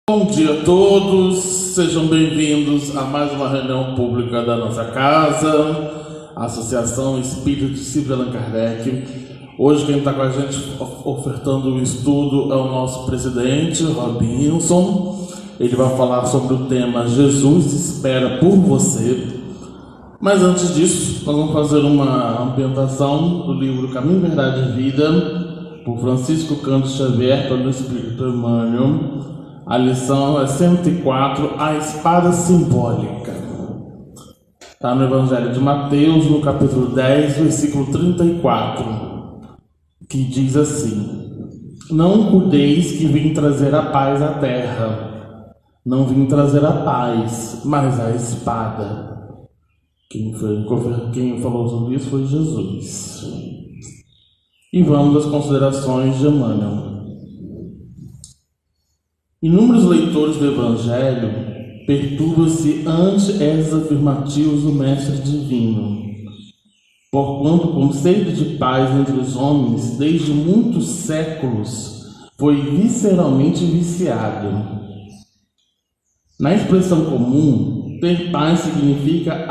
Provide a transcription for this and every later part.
Bom dia a todos, sejam bem-vindos a mais uma reunião pública da nossa casa, a Associação Espírita Discípulo Allan Kardec. Hoje quem está com a gente ofertando o estudo é o nosso presidente, Robinson. Ele vai falar sobre o tema Jesus espera por você. Mas antes disso, nós vamos fazer uma ambientação do livro Caminho, Verdade e Vida, por Francisco Cândido Xavier, pelo Espírito Emmanuel. A lição é 104, a espada simbólica. Está no Evangelho de Mateus, no capítulo 10, versículo 34, que diz assim: Não cuideis que vim trazer a paz à terra. Não vim trazer a paz, mas a espada. Quem falou sobre isso foi Jesus. E vamos às considerações de Emmanuel. Inúmeros leitores do Evangelho perturbam-se ante esses afirmativos do Mestre Divino, porquanto o conceito de paz entre os homens, desde muitos séculos, foi visceralmente viciado. Na expressão comum, ter paz significa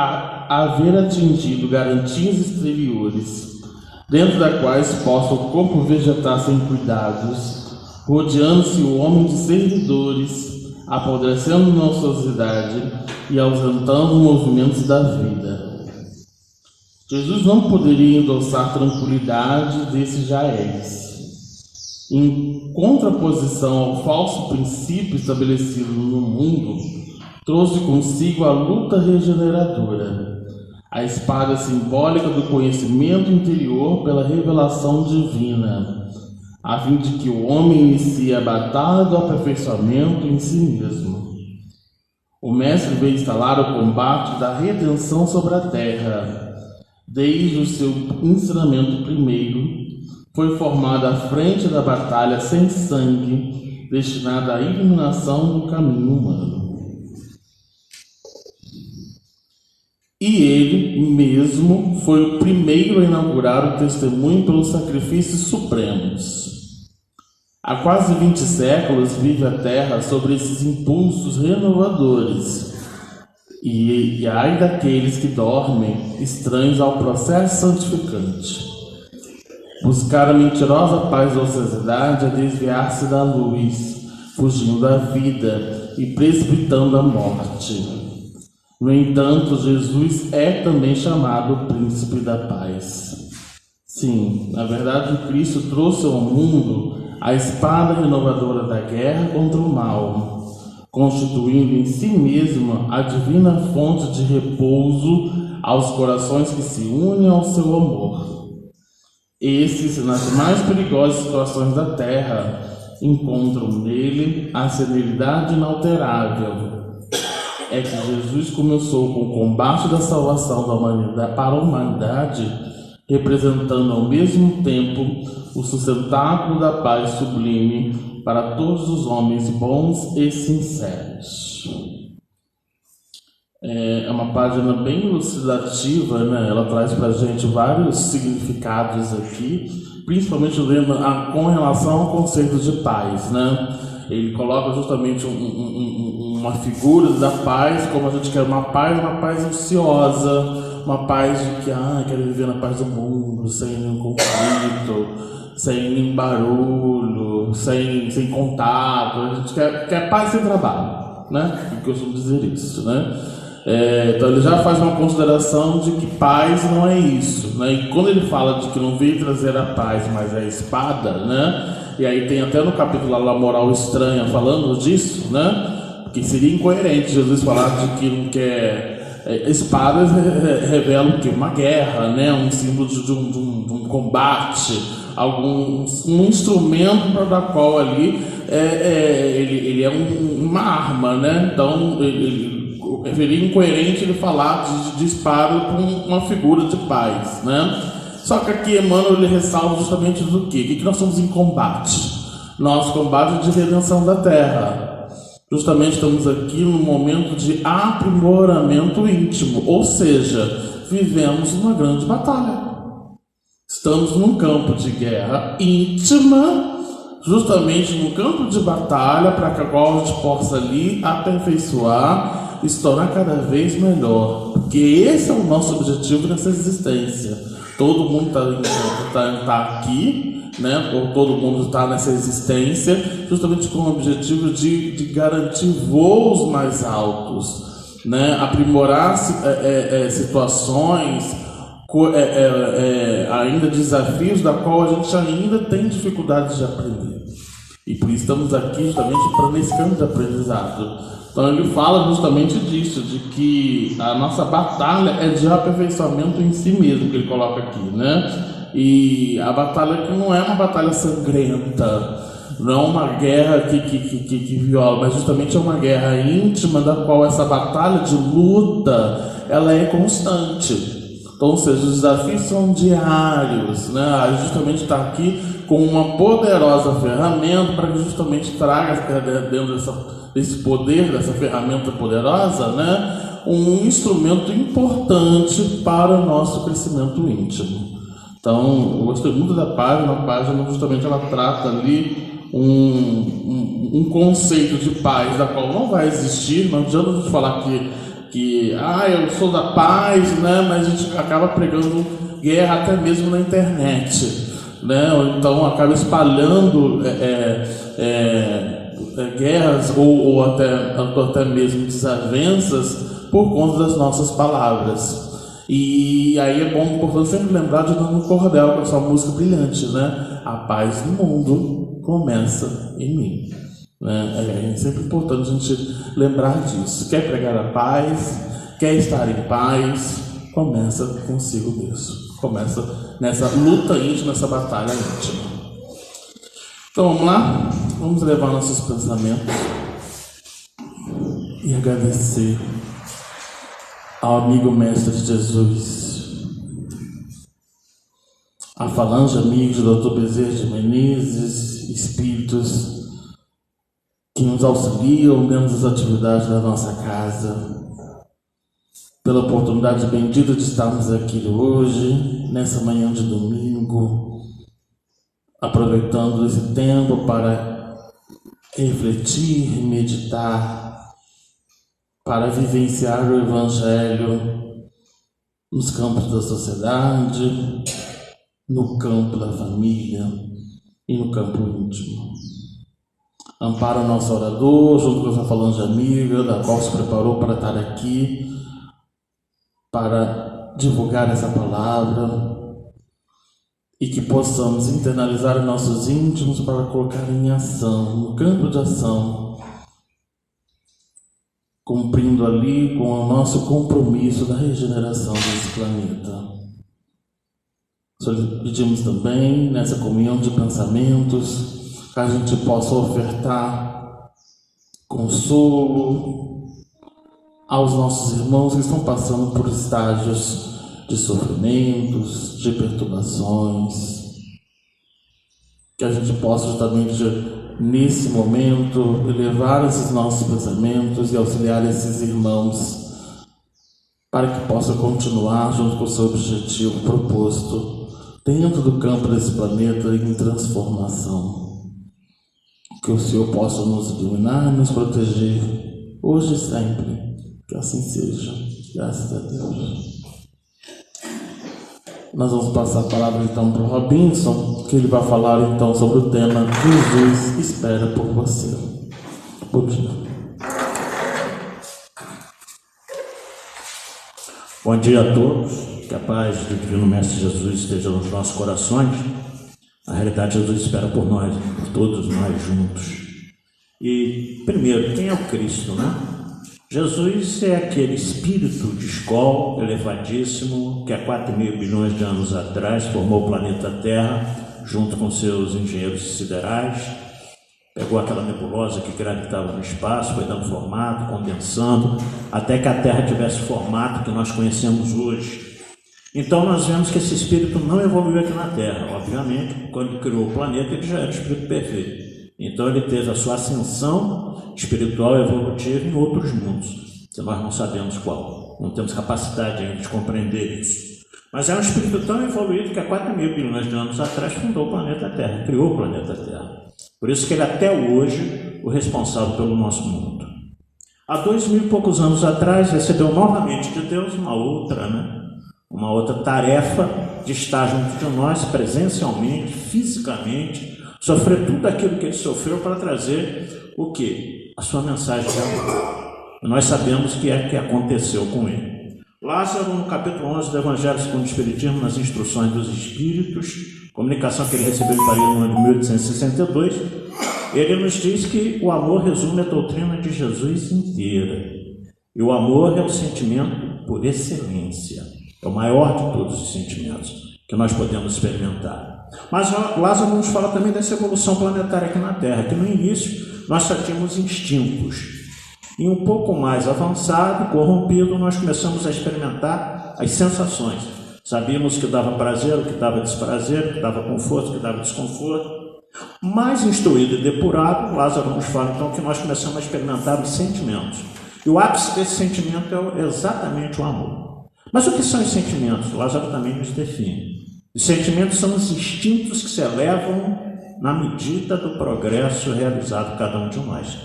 haver atingido garantias exteriores, dentro das quais possa o corpo vegetar sem cuidados, rodeando-se o homem de servidores, apodrecendo na ociosidade e ausentando os movimentos da vida. Jesus não poderia endossar tranquilidade desses jaéis. Em contraposição ao falso princípio estabelecido no mundo, trouxe consigo a luta regeneradora, a espada simbólica do conhecimento interior pela revelação divina, a fim de que o homem inicie a batalha do aperfeiçoamento em si mesmo. O Mestre veio instalar o combate da redenção sobre a terra. Desde o seu ensinamento primeiro, foi formada a frente da batalha sem sangue, destinada à iluminação do caminho humano. E ele mesmo foi o primeiro a inaugurar o testemunho pelos sacrifícios supremos. Há quase 20 séculos vive a Terra sobre esses impulsos renovadores. E ai daqueles que dormem, estranhos ao processo santificante. Buscar a mentirosa paz da ociosidade é desviar-se da luz, fugindo da vida e precipitando a morte. No entanto, Jesus é também chamado Príncipe da Paz. Sim, na verdade, Cristo trouxe ao mundo a espada renovadora da guerra contra o mal, constituindo em si mesma a divina fonte de repouso aos corações que se unem ao seu amor. Esses, nas mais perigosas situações da terra, encontram nele a serenidade inalterável. É que Jesus começou com o combate da salvação da humanidade para a humanidade, representando ao mesmo tempo o sustentáculo da paz sublime para todos os homens bons e sinceros. É uma página bem elucidativa, né? Ela traz para a gente vários significados aqui, principalmente com relação ao conceito de paz, né? Ele coloca justamente uma figura da paz, como a gente quer uma paz ansiosa, uma paz de que quero viver na paz do mundo, sem nenhum conflito, sem nenhum barulho, sem contato. A gente quer paz sem trabalho, né? Eu costumo dizer isso, né? Então ele já faz uma consideração de que paz não é isso, né? E quando ele fala de que não veio trazer a paz, mas a espada, né? E aí tem até no capítulo lá, a moral estranha falando disso, né? Porque seria incoerente Jesus falar de que não quer... Espadas revelam o quê? Uma guerra, né? Um símbolo de um combate, um instrumento para o qual ali ele é uma arma, né? Então seria incoerente ele falar de espada com uma figura de paz, né? Só que aqui Emmanuel ele ressalva justamente do quê? O que nós somos em combate? Nosso combate de redenção da terra. Justamente estamos aqui no momento de aprimoramento íntimo, ou seja, vivemos uma grande batalha. Estamos num campo de guerra íntima justamente no campo de batalha para que a qual a gente possa ali aperfeiçoar e se tornar cada vez melhor, porque esse é o nosso objetivo nessa existência. Todo mundo tá aqui, né? Ou todo mundo está nessa existência justamente com o objetivo de garantir voos mais altos, né? Aprimorar situações, ainda desafios da qual a gente ainda tem dificuldade de aprender. E por isso estamos aqui justamente para nesse campo de aprendizado. Então ele fala justamente disso, de que a nossa batalha é de aperfeiçoamento em si mesmo, que ele coloca aqui, né? E a batalha que não é uma batalha sangrenta, não é uma guerra que viola, mas justamente é uma guerra íntima, da qual essa batalha de luta, ela é constante. Então, ou seja, os desafios são diários, né? A gente justamente está aqui com uma poderosa ferramenta para que justamente traga dentro desse poder, dessa ferramenta poderosa, né? Um instrumento importante para o nosso crescimento íntimo. Então, eu gostei muito da página. A página justamente ela trata ali um conceito de paz da qual não vai existir. Não adianta a gente falar que eu sou da paz, né? Mas a gente acaba pregando guerra até mesmo na internet, né? Ou então acaba espalhando guerras ou até mesmo desavenças por conta das nossas palavras. E aí é importante sempre lembrar de Nano Cordel com essa música brilhante, né? A paz do mundo começa em mim, né? É sempre importante a gente lembrar disso. Quer pregar a paz, quer estar em paz, começa consigo mesmo. Começa nessa luta íntima, nessa batalha íntima. Então vamos lá? Vamos levar nossos pensamentos e agradecer ao amigo mestre de Jesus, a falange amigos do Dr. Bezerra de Menezes, espíritos que nos auxiliam dentro das atividades da nossa casa, pela oportunidade bendita de estarmos aqui hoje, nessa manhã de domingo, aproveitando esse tempo para refletir, meditar, para vivenciar o Evangelho nos campos da sociedade, no campo da família e no campo íntimo. Ampara o nosso orador, junto com essa falange amiga, da qual se preparou para estar aqui, para divulgar essa palavra, e que possamos internalizar nossos íntimos para colocar em ação, no campo de ação, cumprindo ali com o nosso compromisso da regeneração desse planeta. Pedimos também, nessa comunhão de pensamentos, que a gente possa ofertar consolo aos nossos irmãos que estão passando por estágios de sofrimentos, de perturbações, que a gente possa justamente nesse momento elevar esses nossos pensamentos e auxiliar esses irmãos para que possa continuar junto com o seu objetivo proposto dentro do campo desse planeta em transformação. Que o Senhor possa nos iluminar e nos proteger hoje e sempre. Que assim seja. Graças a Deus. Nós vamos passar a palavra então para o Robinson, que ele vai falar então sobre o tema Jesus espera por você. Bom dia. Bom dia a todos. Que a paz do Divino Mestre Jesus esteja nos nossos corações. Na realidade, Jesus espera por nós, por todos nós juntos. E primeiro, quem é o Cristo, né? Jesus é aquele espírito de escola elevadíssimo que há 4.000 bilhões de anos atrás formou o planeta Terra junto com seus engenheiros siderais, pegou aquela nebulosa que gravitava no espaço, foi dando formato, condensando, até que a Terra tivesse o formato que nós conhecemos hoje. Então nós vemos que esse espírito não evoluiu aqui na Terra. Obviamente, quando ele criou o planeta, ele já era o espírito perfeito. Então ele teve a sua ascensão espiritual e evolutiva em outros mundos, que nós não sabemos qual. Não temos capacidade ainda de compreender isso. Mas é um espírito tão evoluído que há 4.000 bilhões de anos atrás fundou o planeta Terra, criou o planeta Terra. Por isso que ele até hoje o responsável pelo nosso mundo. Há 2000 e poucos anos atrás recebeu novamente de Deus uma outra tarefa de estar junto de nós presencialmente, fisicamente, sofrer tudo aquilo que ele sofreu para trazer o quê? A sua mensagem de amor. E nós sabemos o que é que aconteceu com ele. Lázaro, no capítulo 11 do Evangelho segundo o Espiritismo, nas instruções dos Espíritos, comunicação que ele recebeu em Paris no ano de 1862, ele nos diz que o amor resume a doutrina de Jesus inteira. E o amor é o sentimento por excelência. É o maior de todos os sentimentos que nós podemos experimentar. Mas Lázaro nos fala também dessa evolução planetária aqui na Terra, que no início nós só tínhamos instintos. E um pouco mais avançado, corrompido, nós começamos a experimentar as sensações. Sabíamos que dava prazer, o que dava desprazer, o que dava conforto, o que dava desconforto. Mais instruído e depurado, Lázaro nos fala então que nós começamos a experimentar os sentimentos. E o ápice desse sentimento é exatamente o amor. Mas o que são os sentimentos? Lázaro também nos define. Os sentimentos são os instintos que se elevam na medida do progresso realizado por cada um de nós.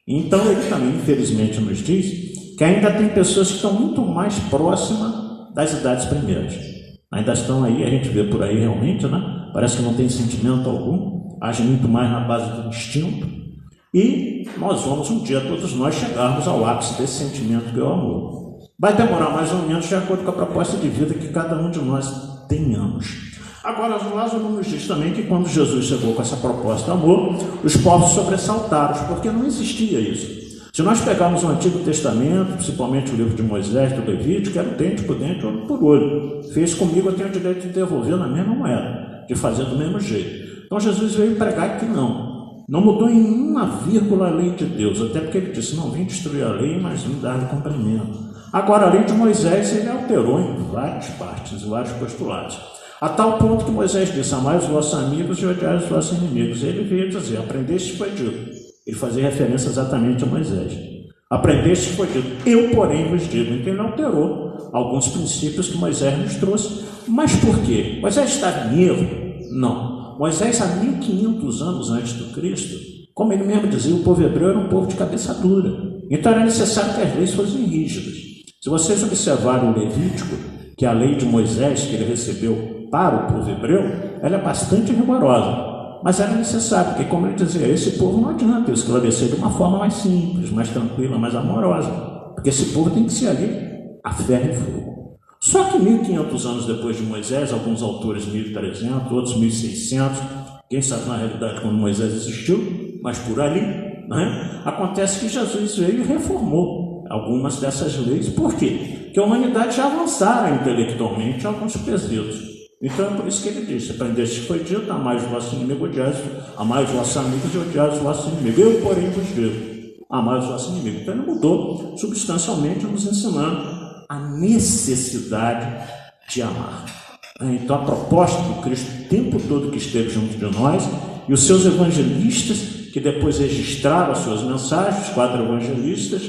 Então ele também, infelizmente, nos diz que ainda tem pessoas que estão muito mais próximas das idades primeiras. Ainda estão aí, a gente vê por aí realmente, né? Parece que não tem sentimento algum, age muito mais na base do instinto. E nós vamos um dia, todos nós, chegarmos ao ápice desse sentimento que é o amor. Vai demorar mais ou menos de acordo com a proposta de vida que cada um de nós tenhamos. Agora, Lázaro nos diz também que quando Jesus chegou com essa proposta de amor, os povos sobressaltaram, porque não existia isso. Se nós pegarmos o Antigo Testamento, principalmente o livro de Moisés, do Levítico, era dente por dente, olho por olho. Fez comigo, eu tenho o direito de devolver na mesma moeda, de fazer do mesmo jeito. Então Jesus veio pregar que não mudou em uma vírgula a lei de Deus, até porque ele disse, não vim destruir a lei, mas vim dar cumprimento. Agora, a lei de Moisés, ele alterou em várias partes, em vários postulados. A tal ponto que Moisés disse, amai os vossos amigos e odiai os vossos inimigos. Ele veio dizer, aprendeste foi dito. Ele fazia referência exatamente a Moisés. Aprendeste foi dito, eu porém vos digo. Então ele alterou alguns princípios que Moisés nos trouxe. Mas por quê? Moisés estava em erro? Não. Moisés, há 1500 anos antes do Cristo, como ele mesmo dizia, o povo hebreu era um povo de cabeça dura. Então era necessário que as leis fossem rígidas. Se vocês observarem o Levítico, que é a lei de Moisés que ele recebeu para o povo hebreu, ela é bastante rigorosa. Mas era necessário, porque como ele dizia, esse povo não adianta esclarecer de uma forma mais simples, mais tranquila, mais amorosa. Porque esse povo tem que ser ali a ferro e fogo. Só que 1500 anos depois de Moisés, alguns autores 1300, outros 1600, quem sabe na realidade quando Moisés existiu, mas por ali, né? Acontece que Jesus veio e reformou algumas dessas leis. Por quê? Porque a humanidade já avançara intelectualmente em alguns quesitos. Então é por isso que ele disse, aprendeste que foi dito, amai os vossos inimigos, amai os vossos amigos e odiai os vossos inimigos. Eu, porém, vos digo, amai os vossos inimigos. Então ele mudou substancialmente, nos ensinando a necessidade de amar. Então a proposta do Cristo o tempo todo que esteve junto de nós, e os seus evangelistas, que depois registraram as suas mensagens, os 4 evangelistas,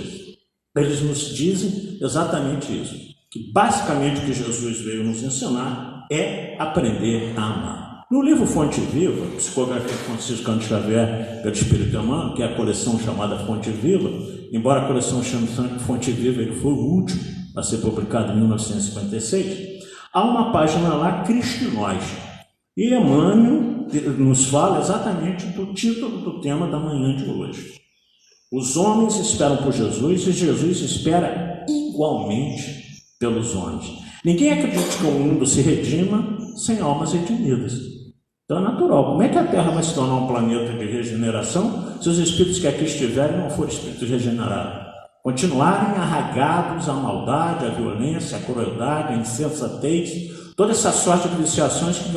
eles nos dizem exatamente isso, que basicamente o que Jesus veio nos ensinar é aprender a amar. No livro Fonte Viva, Psicografia de Francisco Cândido Xavier pelo Espírito Emmanuel, que é a coleção chamada Fonte Viva, embora a coleção chame Fonte Viva, ele foi o último a ser publicado em 1956, há uma página lá, Cristo e Nós. E Emmanuel nos fala exatamente do título do tema da manhã de hoje. Os homens esperam por Jesus e Jesus espera igualmente pelos homens. Ninguém acredita que o mundo se redima sem almas redimidas. Então é natural. Como é que a Terra vai se tornar um planeta de regeneração se os espíritos que aqui estiverem não forem espíritos regenerados? Continuarem arraigados à maldade, à violência, à crueldade, à insensatez, toda essa sorte de viciações que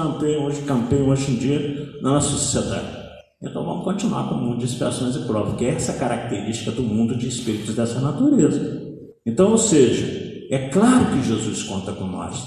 campeiam hoje em dia na nossa sociedade. Então vamos continuar com o mundo de expiações e provas, que é essa característica do mundo de espíritos dessa natureza. Então, ou seja, é claro que Jesus conta com nós.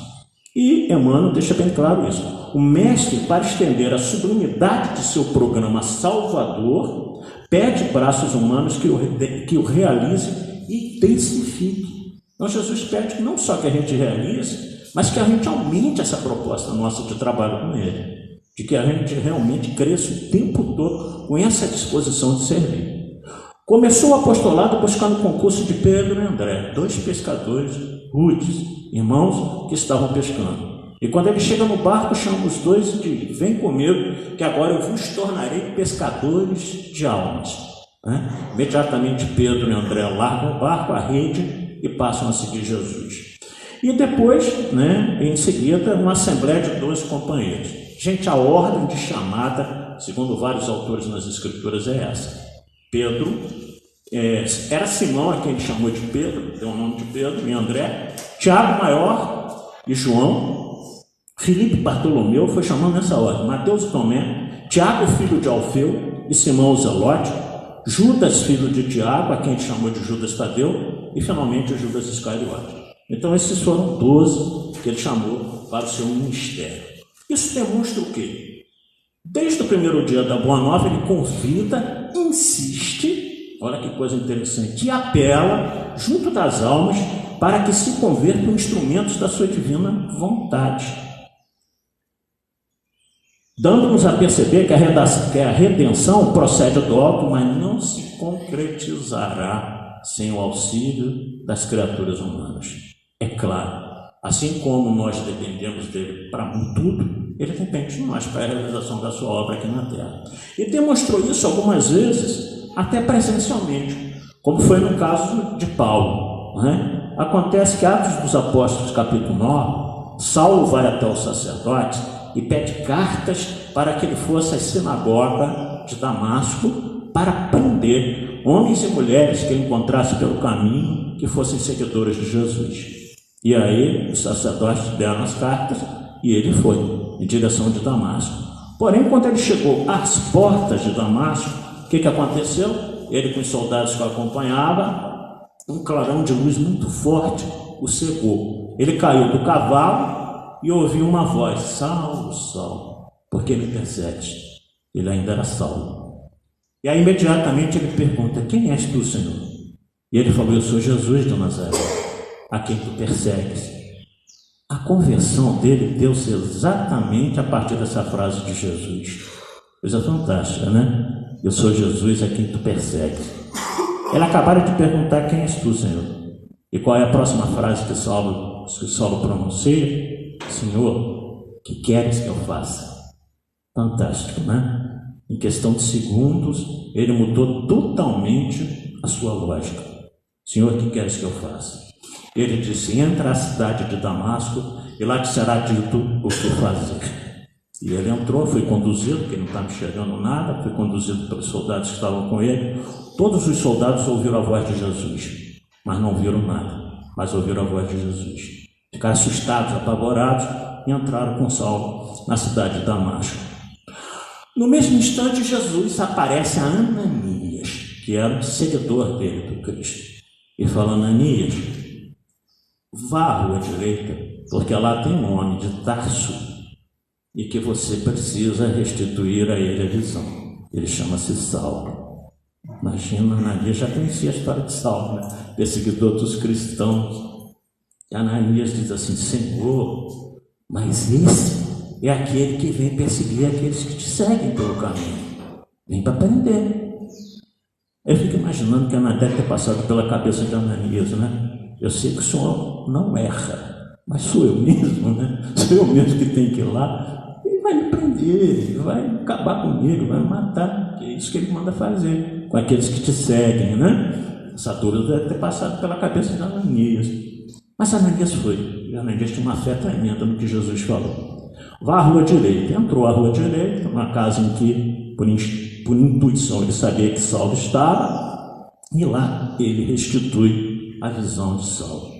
E Emmanuel deixa bem claro isso. O mestre, para estender a sublimidade de seu programa salvador, pede braços humanos que o realize e intensifique. Então Jesus pede não só que a gente realize, mas que a gente aumente essa proposta nossa de trabalho com ele. De que a gente realmente cresça o tempo todo com essa disposição de servir. Começou o apostolado buscando o concurso de Pedro e André, 2 pescadores rudes, irmãos que estavam pescando. E quando ele chega no barco, chama os dois e diz: vem comigo, que agora eu vos tornarei pescadores de almas. Imediatamente Pedro e André largam o barco, a rede, e passam a seguir Jesus. E depois, em seguida, uma assembleia de 12 companheiros. Gente, a ordem de chamada, segundo vários autores nas Escrituras, é essa. Pedro, era Simão a quem ele chamou de Pedro, deu o nome de Pedro, e André, Tiago maior e João, Filipe e Bartolomeu, foi chamando nessa ordem, Mateus e Tomé, Tiago filho de Alfeu e Simão o Zelote, Judas filho de Tiago, a quem ele chamou de Judas Tadeu, e finalmente Judas Iscariote. Então esses foram 12 que ele chamou para o seu ministério. Isso demonstra o quê? Desde o primeiro dia da Boa Nova, ele convida, insiste, olha que coisa interessante, e apela junto das almas para que se convertam em instrumentos da sua divina vontade, dando-nos a perceber que a redenção procede do alto, mas não se concretizará sem o auxílio das criaturas humanas. É claro, assim como nós dependemos dele para tudo, ele depende de nós para a realização da sua obra aqui na Terra. E demonstrou isso algumas vezes, até presencialmente, como foi no caso de Paulo. Acontece que, Atos dos Apóstolos, capítulo 9, Saulo vai até o sacerdote e pede cartas para que ele fosse à sinagoga de Damasco para prender homens e mulheres que ele encontrasse pelo caminho, que fossem seguidores de Jesus. E aí os sacerdotes deram as cartas e ele foi em direção de Damasco. Porém, quando ele chegou às portas de Damasco, o que aconteceu? Ele, com os soldados que o acompanhavam, um clarão de luz muito forte o cegou. Ele caiu do cavalo e ouviu uma voz: Saulo, Saulo, por que me persegues? Ele ainda era Saulo. E aí imediatamente ele pergunta: quem és tu, Senhor? E ele falou: eu sou Jesus de Nazaré, a quem tu persegues. A conversão dele deu-se exatamente a partir dessa frase de Jesus. Coisa fantástica, né? Eu sou Jesus a quem tu persegues. Ele acabaram de perguntar: quem és tu, Senhor? E qual é a próxima frase que Saulo pronuncia? Senhor, que queres que eu faça? Fantástico, né? Em questão de segundos, ele mudou totalmente a sua lógica. Senhor, que queres que eu faça? Ele disse: entra à cidade de Damasco e lá te será dito o que fazer. E ele entrou, foi conduzido, porque não estava enxergando nada, foi conduzido pelos soldados que estavam com ele. Todos os soldados ouviram a voz de Jesus, mas não viram nada, mas ouviram a voz de Jesus. Ficaram assustados, apavorados, e entraram com Saulo na cidade de Damasco. No mesmo instante, Jesus aparece a Ananias, que era um seguidor dele, do Cristo, e fala: Ananias, vá à rua direita, porque lá tem um homem de Tarso e que você precisa restituir a ele a visão. Ele chama-se Saulo. Imagina, Ananias já conhecia a história de Saulo, né? Perseguidor dos cristãos. E Ananias diz assim: Senhor, mas esse é aquele que vem perseguir aqueles que te seguem pelo caminho. Vem para prender. Eu fico imaginando que Ananias deve ter passado pela cabeça de Ananias, né? Eu sei que o Senhor não erra, mas sou eu mesmo, né? Sou eu mesmo que tenho que ir lá. Ele vai me prender, ele vai acabar comigo, vai me matar. Que é isso que ele manda fazer com aqueles que te seguem, né? Essa dúvida deve ter passado pela cabeça de Ananias. Mas Ananias foi. E Ananias tinha uma fé tremenda no que Jesus falou. Vá à rua direita. Entrou à rua direita, uma casa em que, por intuição, ele sabia que Saulo estava, e lá ele restitui a visão de Saulo.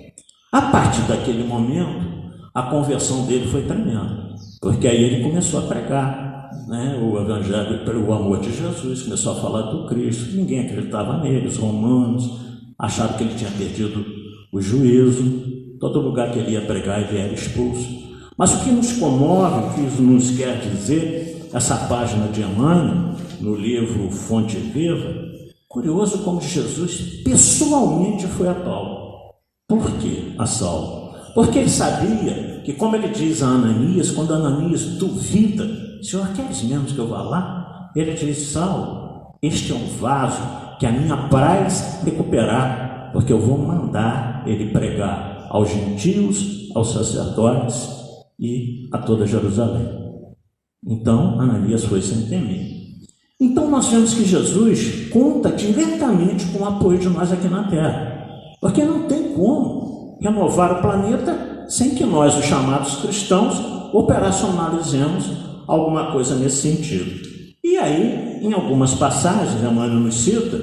A partir daquele momento, a conversão dele foi tremenda, porque aí ele começou a pregar, né, o evangelho pelo amor de Jesus, começou a falar do Cristo. Ninguém acreditava nele, os romanos acharam que ele tinha perdido o juízo, todo lugar que ele ia pregar ele era expulso. Mas o que nos comove, o que nos quer dizer, essa página de Emmanuel, no livro Fonte Viva, curioso como Jesus pessoalmente foi a Paulo. Por quê a Saulo? Porque ele sabia que, como ele diz a Ananias, quando Ananias duvida: Senhor, queres mesmo que eu vá lá? Ele diz: Saulo, este é um vaso que a minha apraz recuperar, porque eu vou mandar ele pregar aos gentios, aos sacerdotes e a toda Jerusalém. Então Ananias foi sem temer. Então nós vemos que Jesus conta diretamente com o apoio de nós aqui na terra, porque não tem como renovar o planeta sem que nós, os chamados cristãos, operacionalizemos alguma coisa nesse sentido. E aí, em algumas passagens, Emmanuel nos cita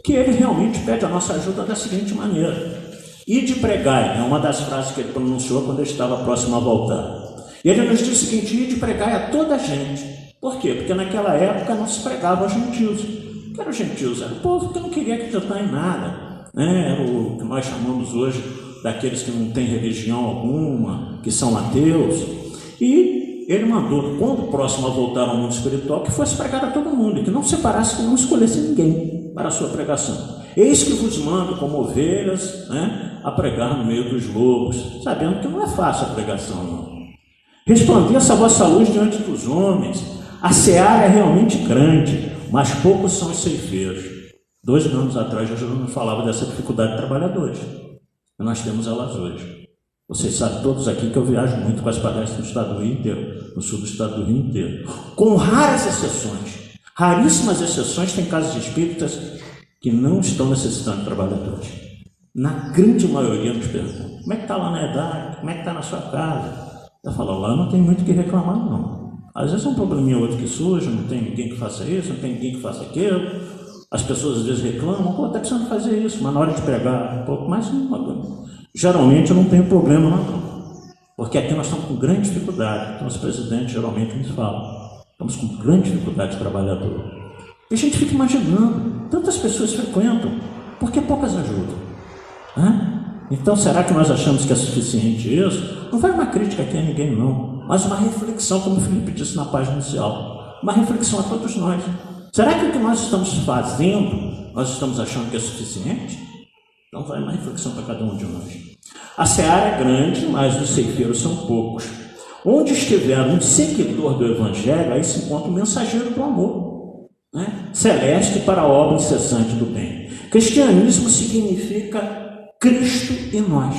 que ele realmente pede a nossa ajuda da seguinte maneira: ide pregai, é uma das frases que ele pronunciou quando ele estava próximo a voltar. E ele nos diz o seguinte: ide pregai a toda a gente. Por quê? Porque naquela época não se pregava aos gentios. O que eram os gentios? Era o povo que não queria acreditar em nada, né? Era o que nós chamamos hoje daqueles que não têm religião alguma, que são ateus. E ele mandou, quando próximo a voltar ao mundo espiritual, que fosse pregar a todo mundo, e que não separasse, que não escolhesse ninguém para a sua pregação. Eis que vos mando como ovelhas, né, a pregar no meio dos lobos, sabendo que não é fácil a pregação, não. Resplandeça a vossa luz diante dos homens. A seara é realmente grande, mas poucos são os ceifeiros. 2 anos atrás, Jesus nos falava dessa dificuldade de trabalhadores. E nós temos elas hoje. Vocês sabem todos aqui que eu viajo muito com as palestras no estado do Rio inteiro, no sul do estado do Rio inteiro. Com raras exceções, raríssimas exceções, tem casos espíritas que não estão necessitando de trabalhadores. Na grande maioria nos perguntam: como é que está lá na idade? Como é que está na sua casa? Eu falo: lá não tem muito o que reclamar, não. Às vezes é um probleminha outro que surge, não tem ninguém que faça isso, não tem ninguém que faça aquilo. As pessoas às vezes reclamam: pô, está precisando fazer isso, mas na hora de pregar um pouco mais, geralmente eu não tenho problema, não. Porque aqui nós estamos com grande dificuldade. Então os presidentes geralmente nos falam: estamos com grande dificuldade de trabalhador. E a gente fica imaginando, tantas pessoas frequentam, por que poucas ajudam? Então será que nós achamos que é suficiente isso? Não vai uma crítica aqui a ninguém, não, mas uma reflexão, como o Felipe disse na página inicial, uma reflexão a todos nós. Será que o que nós estamos fazendo, nós estamos achando que é suficiente? Então vai uma reflexão para cada um de nós. A seara é grande, mas os ceifeiros são poucos. Onde estiver um seguidor do Evangelho, aí se encontra um mensageiro do amor, né? Celeste para a obra incessante do bem. Cristianismo significa Cristo e nós.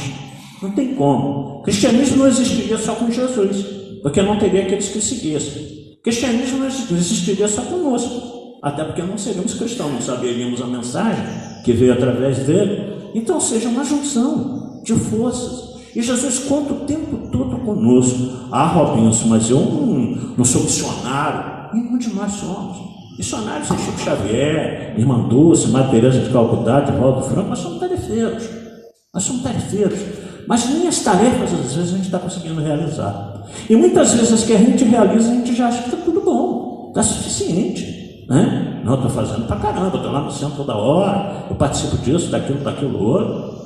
Não tem como. Cristianismo não existiria só com Jesus, porque não teria aqueles que seguissem. Cristianismo não existiria só conosco, até porque não seríamos cristãos, não saberíamos a mensagem que veio através dele. Então seja uma junção de forças. E Jesus conta o tempo todo conosco. Robinson, mas eu não sou missionário. Nenhum de nós somos. Missionários é Chico Xavier, Irmã Dulce, Madre Teresa de Calcutá, Divaldo Franco. Nós somos tarefeiros. Mas nem as tarefas, às vezes, a gente está conseguindo realizar. E muitas vezes as que a gente realiza, a gente já acha que está tudo bom, está suficiente, né? Não, estou fazendo para caramba, estou lá no centro toda hora, eu participo disso, daquilo outro.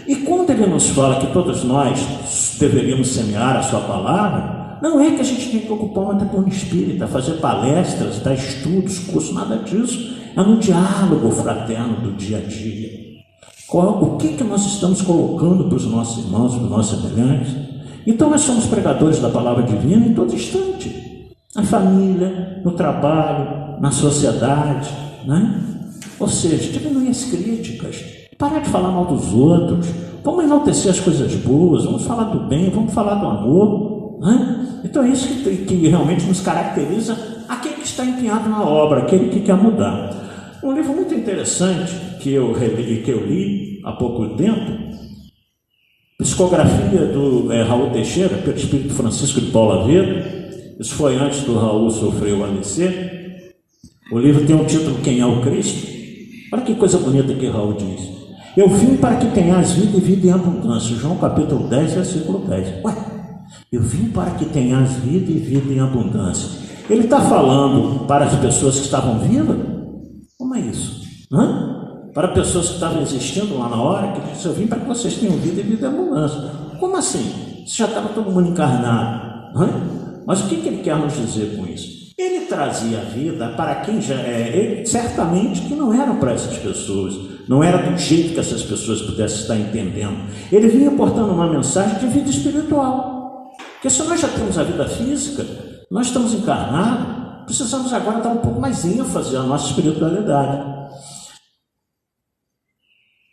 E quando ele nos fala que todos nós deveríamos semear a sua palavra, não é que a gente tem que ocupar uma tribuna espírita, fazer palestras, dar estudos, cursos, nada disso. É no diálogo fraterno do dia a dia. O que nós estamos colocando para os nossos irmãos, para os nossos semelhantes? Então nós somos pregadores da palavra divina em todo instante. Na família, no trabalho, na sociedade, né? Ou seja, diminuir as críticas, parar de falar mal dos outros, vamos enaltecer as coisas boas, vamos falar do bem, vamos falar do amor, né? Então é isso que realmente nos caracteriza aquele que está empenhado na obra, aquele que quer mudar. Um livro muito interessante que eu li há pouco tempo, Psicografia do Raul Teixeira, pelo Espírito Francisco de Paula Aveiro. Isso foi antes do Raul sofrer o AVC. O livro tem o título Quem é o Cristo? Olha que coisa bonita que Raul diz: eu vim para que tenhas vida e vida em abundância. João capítulo 10, versículo 10. Eu vim para que tenhas vida e vida em abundância. Ele está falando para as pessoas que estavam vivas? Como é isso? Para pessoas que estavam existindo lá na hora, que disse: eu vim para que vocês tenham vida e vida em abundância. Como assim? Se já estava todo mundo encarnado. Mas o que ele quer nos dizer com isso? Ele trazia a vida para quem já ele certamente que não era para essas pessoas, não era do jeito que essas pessoas pudessem estar entendendo. Ele vinha portando uma mensagem de vida espiritual. Porque se nós já temos a vida física, nós estamos encarnados, precisamos agora dar um pouco mais ênfase à nossa espiritualidade.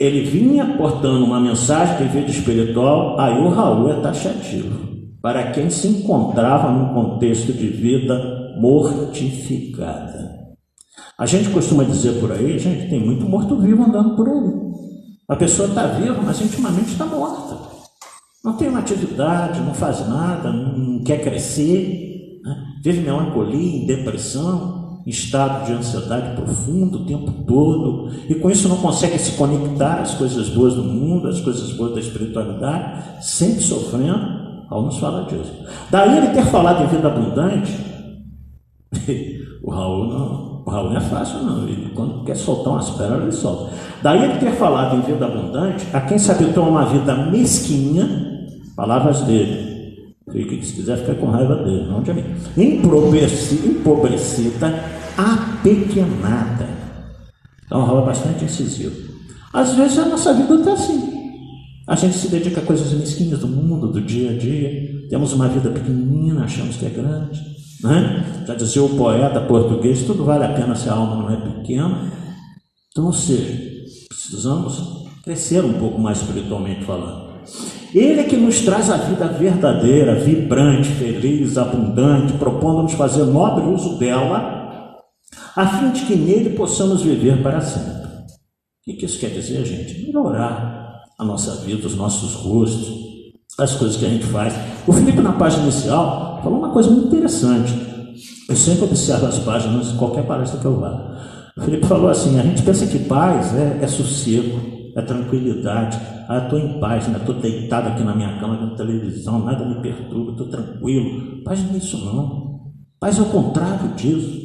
Ele vinha portando uma mensagem de vida espiritual, aí o Raul é taxativo, para quem se encontrava num contexto de vida mortificada. A gente costuma dizer por aí, gente, tem muito morto-vivo andando por aí. A pessoa está viva, mas intimamente está morta. Não tem uma atividade, não faz nada, não quer crescer, né? Vive melancolia, depressão, em estado de ansiedade profundo o tempo todo, e com isso não consegue se conectar às coisas boas do mundo, às coisas boas da espiritualidade, sempre sofrendo. Raul nos fala disso. Daí ele ter falado em vida abundante, o Raul não é fácil não, ele quando quer soltar umas pérolas ele solta. Daí ele ter falado em vida abundante, a quem se habituou a uma vida mesquinha, palavras dele, fique, se quiser ficar com raiva dele, não de mim, empobrecida, apequenada. Então o Raul é bastante incisivo. Às vezes a nossa vida está assim. A gente se dedica a coisas mesquinhas do mundo, do dia a dia. Temos uma vida pequenina, achamos que é grande, né? Já dizia o poeta português, tudo vale a pena se a alma não é pequena. Então, ou seja, precisamos crescer um pouco mais espiritualmente falando. Ele é que nos traz a vida verdadeira, vibrante, feliz, abundante, propondo-nos fazer nobre uso dela, a fim de que nele possamos viver para sempre. O que isso quer dizer, gente? Melhorar a nossa vida, os nossos gostos, as coisas que a gente faz. O Felipe, na página inicial, falou uma coisa muito interessante. Eu sempre observo as páginas em qualquer palestra que eu vá. O Felipe falou assim: a gente pensa que paz é sossego, é tranquilidade. Ah, estou em paz, né? Estou deitado aqui na minha cama vendo televisão, nada me perturba, estou tranquilo. Paz não é isso não. Paz é o contrário disso.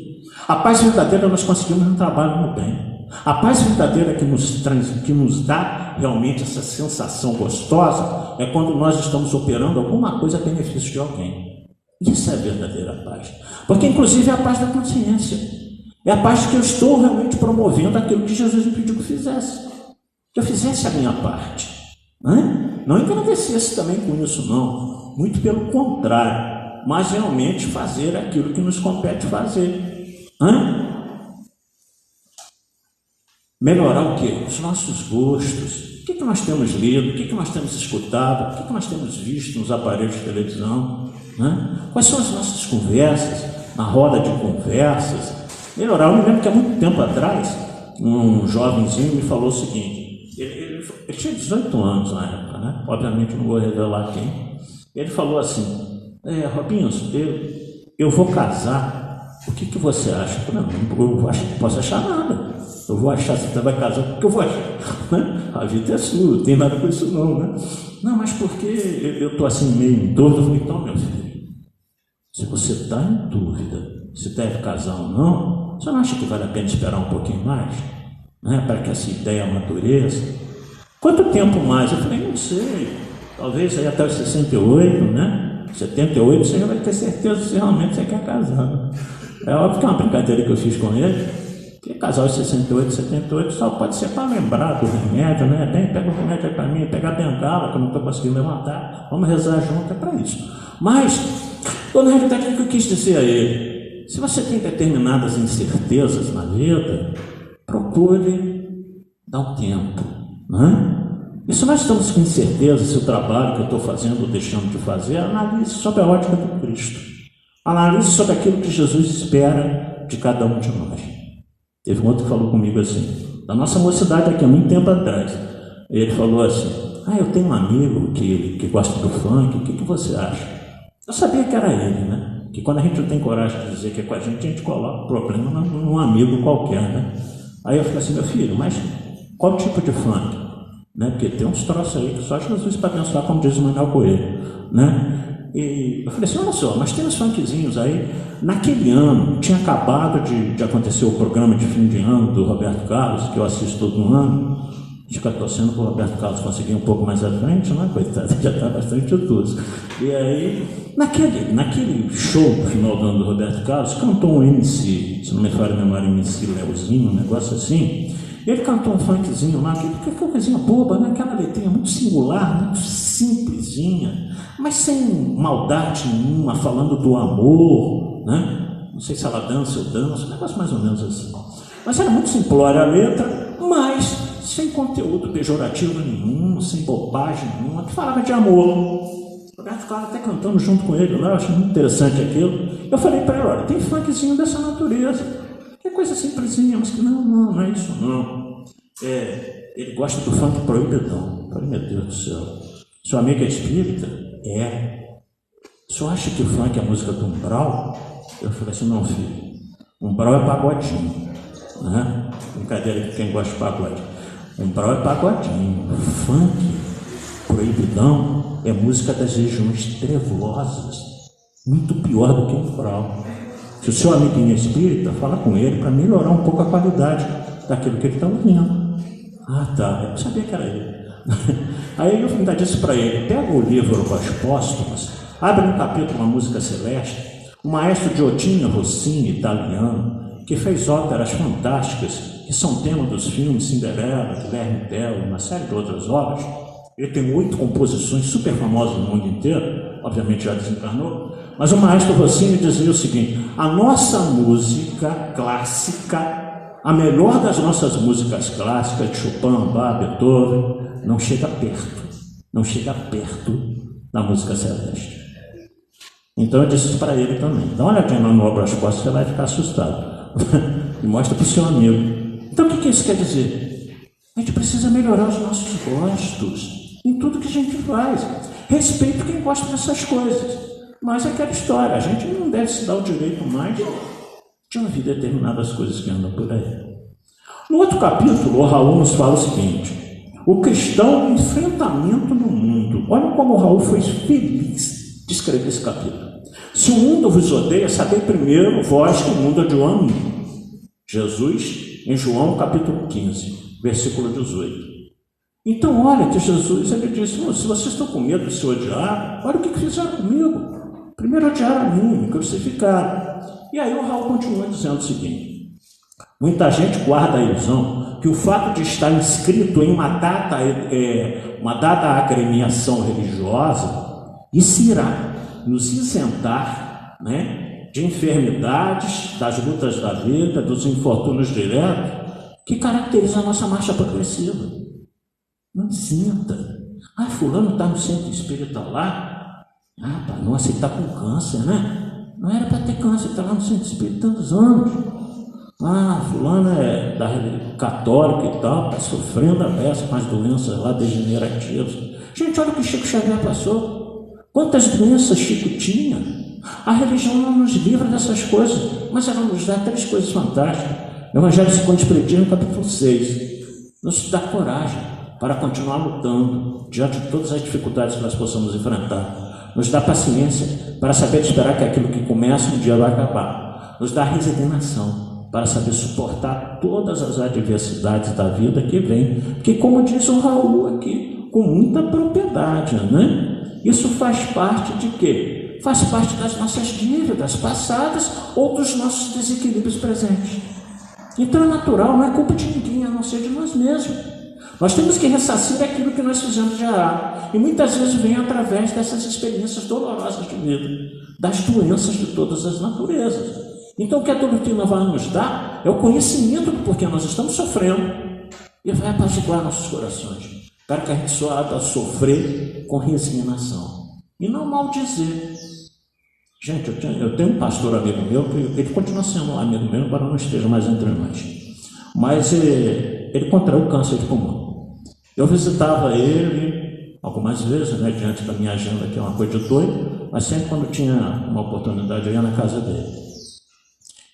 A paz verdadeira nós conseguimos no trabalho, no bem. A paz verdadeira que nos dá realmente essa sensação gostosa é quando nós estamos operando alguma coisa a benefício de alguém. Isso é a verdadeira paz. Porque inclusive é a paz da consciência. É a paz que eu estou realmente promovendo aquilo que Jesus me pediu que fizesse. Que eu fizesse a minha parte. Não engrandecesse também com isso não. Muito pelo contrário. Mas realmente fazer aquilo que nos compete fazer. Melhorar o quê? Os nossos gostos. O que nós temos lido? O que nós temos escutado? O que nós temos visto nos aparelhos de televisão? Quais são as nossas conversas? Na roda de conversas? Melhorar. Eu me lembro que há muito tempo atrás, um jovenzinho me falou o seguinte. Ele tinha 18 anos na época, né? Obviamente não vou revelar quem. Ele falou assim: Robinho, eu vou casar. O que você acha? Eu não posso achar nada. Eu vou achar, se você vai casar, porque eu vou achar, né? A vida é sua, não tem nada com isso não, né? Não, mas porque eu estou assim meio em dúvida. Eu falei: então, meu filho, se você está em dúvida se deve casar ou não, você não acha que vale a pena esperar um pouquinho mais, né? Para que essa ideia amadureça? Quanto tempo mais? Eu falei: não sei, talvez aí até os 68, né? 78 você já vai ter certeza se realmente você quer casar, né? É óbvio que é uma brincadeira que eu fiz com ele. Porque casar aos 68, 78 só pode ser para lembrar do remédio, né? Bem, pega o remédio aí para mim, pega a bengala que eu não estou conseguindo levantar, vamos rezar junto, é para isso. Mas, na realidade, o que eu quis dizer a ele? Se você tem determinadas incertezas na vida, procure dar um tempo, né? E se nós estamos com incerteza se o trabalho que eu estou fazendo ou deixando de fazer, analise sobre a ótica do Cristo. Analise sobre aquilo que Jesus espera de cada um de nós. Teve um outro que falou comigo assim, da nossa mocidade aqui há muito tempo atrás. Ele falou assim: eu tenho um amigo que gosta do funk, o que você acha? Eu sabia que era ele, né? Que quando a gente não tem coragem de dizer que é com a gente coloca o problema num amigo qualquer, né? Aí eu falei assim: meu filho, mas qual tipo de funk? Né? Porque tem uns troços aí que só Jesus para abençoar, como diz o Manuel Coelho, né? E eu falei assim: olha só, mas tem uns funkzinhos aí. Naquele ano, tinha acabado de acontecer o programa de fim de ano do Roberto Carlos, que eu assisto todo ano. A gente fica torcendo para o Roberto Carlos conseguir um pouco mais à frente, né? Coitado, já está bastante tudo. E aí, naquele show no final do ano do Roberto Carlos, cantou um MC, se não me falha a memória, MC Leozinho, um negócio assim. Ele cantou um funkzinho lá, que foi uma coisinha boba, né? Aquela letrinha muito singular, muito simplesinha, mas sem maldade nenhuma, falando do amor, né? Não sei se ela dança ou dança, um negócio mais ou menos assim. Mas era muito simplória a letra, mas sem conteúdo pejorativo nenhum, sem bobagem nenhuma, que falava de amor. O Roberto ficava até cantando junto com ele lá, eu achei muito interessante aquilo. Eu falei para ele, olha, tem funkzinho dessa natureza, que é coisa simplesinha, mas que não é isso não. Ele gosta do funk proibidão. Eu falei, meu Deus do céu, seu amigo é espírita? O senhor acha que o funk é a música do umbral? Eu falei assim, não, filho, umbral é pagodinho, né? Brincadeira de quem gosta de pagode. Umbral é pagodinho, funk, proibidão, é música das regiões trevosas, muito pior do que umbral. Se o seu amiguinho é espírita, fala com ele para melhorar um pouco a qualidade daquilo que ele está ouvindo. Ah, tá, eu não sabia que era ele. Aí eu ainda disse para ele, pega o livro Voz Póstumas, abre um capítulo, uma música celeste. O maestro Giottino Rossini, italiano, que fez óperas fantásticas, que são tema dos filmes Cinderela, Guilherme Tell, uma série de outras obras. Ele tem 8 composições super famosas no mundo inteiro, obviamente já desencarnou, mas o maestro Rossini dizia o seguinte, a nossa música clássica, a melhor das nossas músicas clássicas, de Chopin, Bach, Beethoven, não chega perto da música celeste. Então eu disse para ele também, dá uma olhadinha no Obras Póstumas, você vai ficar assustado. E mostra para o seu amigo. Então o que isso quer dizer? A gente precisa melhorar os nossos gostos em tudo que a gente faz. Respeito quem gosta dessas coisas. Mas é aquela história, a gente não deve se dar o direito mais de ouvir determinadas coisas que andam por aí. No outro capítulo, o Raul nos fala o seguinte, o cristão no enfrentamento no mundo. Olha como o Raul foi feliz de escrever esse capítulo. Se o mundo vos odeia, sabei primeiro, vós, que o mundo odiou a mim. Jesus, em João capítulo 15, versículo 18. Então, olha que Jesus, ele disse, se vocês estão com medo de se odiar, olha o que fizeram comigo. Primeiro odiaram a mim, me crucificaram. E aí o Raul continua dizendo o seguinte, muita gente guarda a ilusão que o fato de estar inscrito em uma dada agremiação religiosa, isso irá nos isentar, né, de enfermidades, das lutas da vida, dos infortúnios diretos, que caracterizam a nossa marcha progressiva. Não isenta. Ah, fulano está no centro espírita lá. Ah, pá, nossa, ele está com câncer, né? Não era para ter câncer, está lá no centro espírita há tantos anos. Ah, fulano é da católica e tal, está sofrendo a beça com as doenças lá degenerativas. Gente, olha o que Chico Xavier passou. Quantas doenças Chico tinha? A religião não nos livra dessas coisas, mas ela nos dá 3 coisas fantásticas. O Evangelho segundo o Espiritismo, capítulo 6, nos dá coragem para continuar lutando diante de todas as dificuldades que nós possamos enfrentar. Nos dá paciência para saber esperar que aquilo que começa um dia vai acabar. Nos dá resignação para saber suportar todas as adversidades da vida que vem. Porque, como diz o Raul aqui, com muita propriedade, né? Isso faz parte de quê? Faz parte das nossas dívidas passadas ou dos nossos desequilíbrios presentes. Então é natural, não é culpa de ninguém, a não ser de nós mesmos. Nós temos que ressarcir aquilo que nós fizemos de errado. E muitas vezes vem através dessas experiências dolorosas de vida, das doenças de todas as naturezas. Então o que a doutrina vai nos dar é o conhecimento do porquê nós estamos sofrendo e vai apaziguar nossos corações, para que a gente saiba sofrer com resignação e não maldizer. Gente, eu tenho um pastor amigo meu, que ele continua sendo um amigo meu, embora não esteja mais entre nós, mas ele contraiu câncer de pulmão. Eu visitava ele algumas vezes, né, diante da minha agenda, que é uma coisa de doido, mas sempre quando tinha uma oportunidade eu ia na casa dele.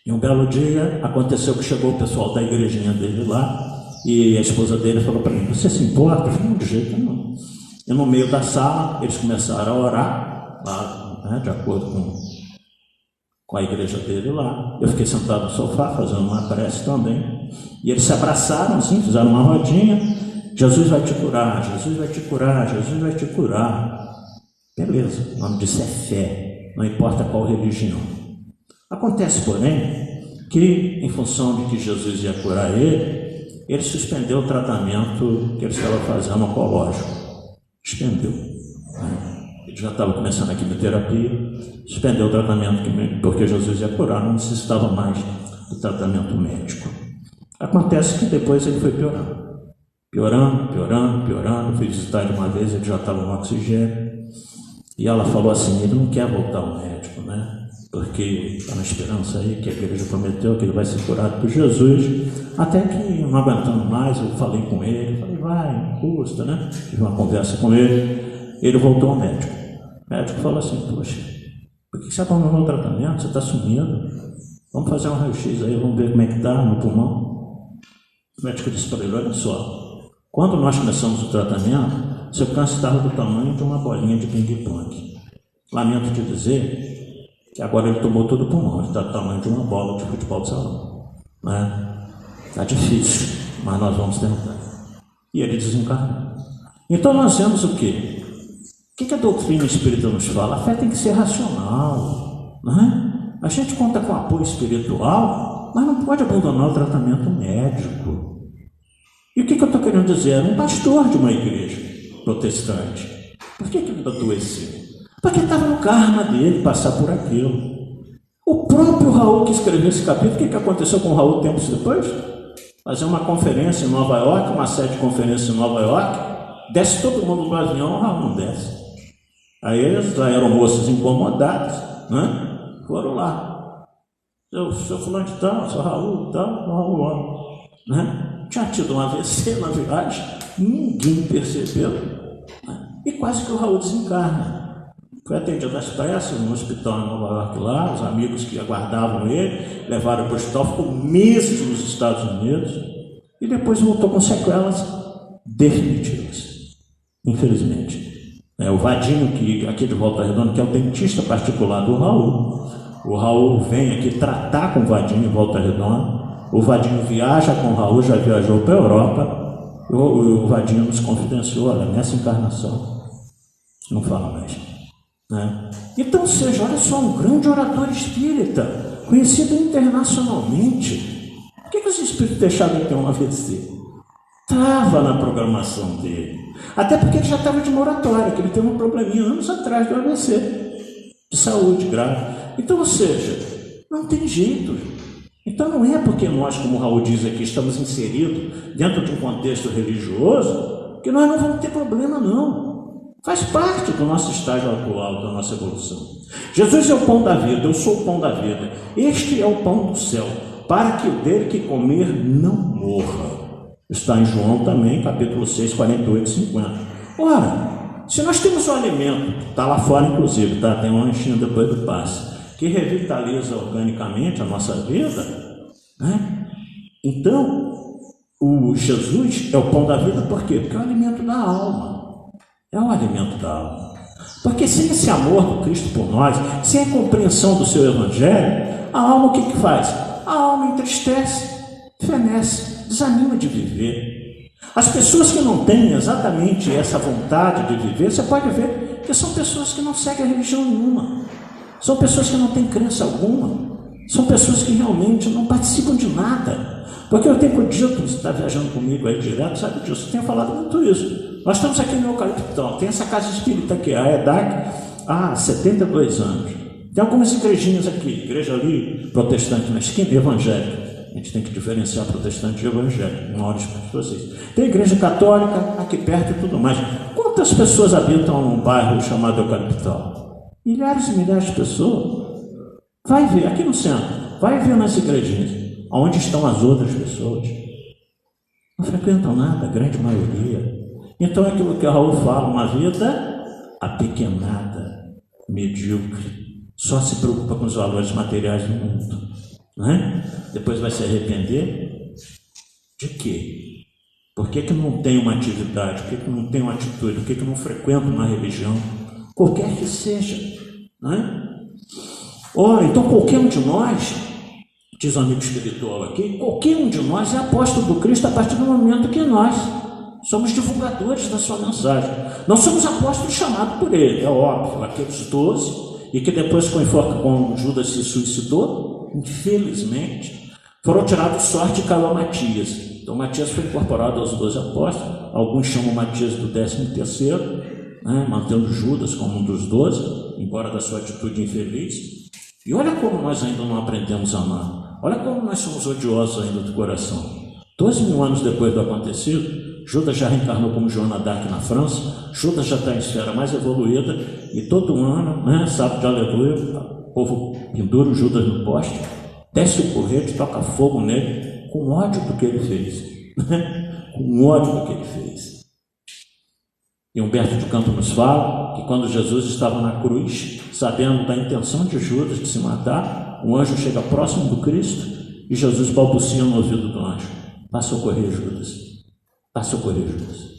E um belo dia aconteceu que chegou o pessoal da igrejinha dele lá, e a esposa dele falou para mim, você se importa? Eu falei, não, de jeito nenhum. E no meio da sala, eles começaram a orar, lá, né, de acordo com a igreja dele lá. Eu fiquei sentado no sofá, fazendo uma prece também. E eles se abraçaram assim, fizeram uma rodinha. Jesus vai te curar, Jesus vai te curar, Jesus vai te curar. Beleza, o nome disso é fé, não importa qual religião. Acontece, porém, que em função de que Jesus ia curar ele suspendeu o tratamento que ele estava fazendo oncológico. Suspendeu. ele já estava começando a quimioterapia, suspendeu o tratamento porque Jesus ia curar, não necessitava mais do tratamento médico. Acontece que depois ele foi piorando, fui visitar ele uma vez, ele já estava no oxigênio, e ela falou assim, ele não quer voltar ao médico, né? Porque está na esperança aí que a igreja prometeu que ele vai ser curado por Jesus, até que, não aguentando mais, eu falei com ele, falei, vai, não custa, né? Tive uma conversa com ele voltou ao médico. O médico falou assim, poxa, por que você abandonou o tratamento? Você está sumindo? Vamos fazer um raio-x aí, vamos ver como é que está no pulmão. O médico disse para ele, olha só, quando nós começamos o tratamento, seu câncer estava do tamanho de uma bolinha de ping-pong. Lamento te dizer que agora ele tomou todo o pulmão, ele está do tamanho de uma bola de futebol de salão. Né? Está difícil, mas nós vamos tentar. E ele desencarnou. Então nós vemos o quê? O que a doutrina espírita nos fala? A fé tem que ser racional. Né? A gente conta com apoio espiritual, mas não pode abandonar o tratamento médico. E o que eu estou querendo dizer? Era um pastor de uma igreja protestante. Por que ele adoeceu? Porque estava no karma dele passar por aquilo. O próprio Raul que escreveu esse capítulo, o que aconteceu com o Raul tempos depois? Fazer uma conferência em Nova York, uma série de conferências em Nova York, desce todo mundo do avião, o Raul não desce. Aí as aeromoças incomodadas, né, foram lá. Seu fulano de tal, seu Raul, tal, o Raul, né? Tinha tido um AVC na viagem, ninguém percebeu, né? E quase que o Raul desencarna. Foi atendido às pressas no hospital em Nova York lá, os amigos que aguardavam ele, levaram para o hospital, ficou meses nos Estados Unidos e depois voltou com sequelas definitivas, infelizmente. O Vadinho, que aqui de Volta Redonda, que é o dentista particular do Raul, o Raul vem aqui tratar com o Vadinho em Volta Redonda, o Vadinho viaja com o Raul, já viajou para a Europa, o Vadinho nos confidenciou, olha, nessa encarnação, não fala mais. Né? Então, seja, olha só, um grande orador espírita, conhecido internacionalmente. Por que os espíritos deixaram de ter um AVC? Estava na programação dele. Até porque ele já estava de moratória, que ele teve um probleminha anos atrás do AVC, de saúde grave. Então, ou seja, não tem jeito. Então não é porque nós, como o Raul diz aqui, estamos inseridos dentro de um contexto religioso, que nós não vamos ter problema, não. Faz parte do nosso estágio atual, da nossa evolução. Jesus é o pão da vida, eu sou o pão da vida. Este é o pão do céu, para que o dele que comer não morra. Está em João também, capítulo 6, 48 e 50. Ora, se nós temos um alimento, está lá fora inclusive, tá? Tem um lanchinho depois do passe, que revitaliza organicamente a nossa vida, né? Então, o Jesus é o pão da vida, por quê? Porque é o alimento da alma. É o alimento da alma. Porque sem esse amor do Cristo por nós, sem a compreensão do seu Evangelho, a alma o que faz? A alma entristece, fenece, desanima de viver. As pessoas que não têm exatamente essa vontade de viver, você pode ver que são pessoas que não seguem a religião nenhuma. São pessoas que não têm crença alguma. São pessoas que realmente não participam de nada. Porque eu tenho dito, você está viajando comigo aí direto, sabe disso, eu tenho falado muito isso. Nós estamos aqui no Eucaliptão, tem essa casa espírita aqui, a EDAC, há 72 anos. Tem algumas igrejinhas aqui, igreja ali, protestante na esquina, evangélica. A gente tem que diferenciar protestante de evangélico, uma hora para vocês. Tem igreja católica aqui perto e tudo mais. Quantas pessoas habitam num bairro chamado Eucaliptão? Milhares e milhares de pessoas. Vai ver, aqui no centro, vai ver nas igrejinhas, onde estão as outras pessoas. Não frequentam nada, a grande maioria. Então é aquilo que o Raul fala, uma vida apequenada, medíocre, só se preocupa com os valores materiais do mundo, né? Depois vai se arrepender de quê? Por que não tem uma atividade? Por que não tem uma atitude? Por que não frequenta uma religião? Qualquer que seja, né? Ora, então qualquer um de nós, diz o amigo espiritual aqui, qualquer um de nós é apóstolo do Cristo a partir do momento que nós somos divulgadores da sua mensagem. Nós somos apóstolos chamados por ele, é óbvio, aqueles 12, e que depois com Judas se suicidou, infelizmente, foram tirados sorte e caiu a Matias. Então Matias foi incorporado aos 12 apóstolos, alguns chamam Matias do 13º, né, mantendo Judas como um dos 12, embora da sua atitude infeliz. E olha como nós ainda não aprendemos a amar. Olha como nós somos odiosos ainda do coração. 12.000 anos depois do acontecido, Judas já reencarnou como Joana d'Arc na França, Judas já está em esfera mais evoluída, e todo ano, né, sábado de aleluia, o povo pendura o Judas no poste, desce o porrete, toca fogo nele, com ódio do que ele fez. Com ódio do que ele fez. E Humberto de Campos nos fala que quando Jesus estava na cruz, sabendo da intenção de Judas de se matar, o anjo chega próximo do Cristo e Jesus balbucia no ouvido do anjo: vá socorrer Judas, vá socorrer Judas.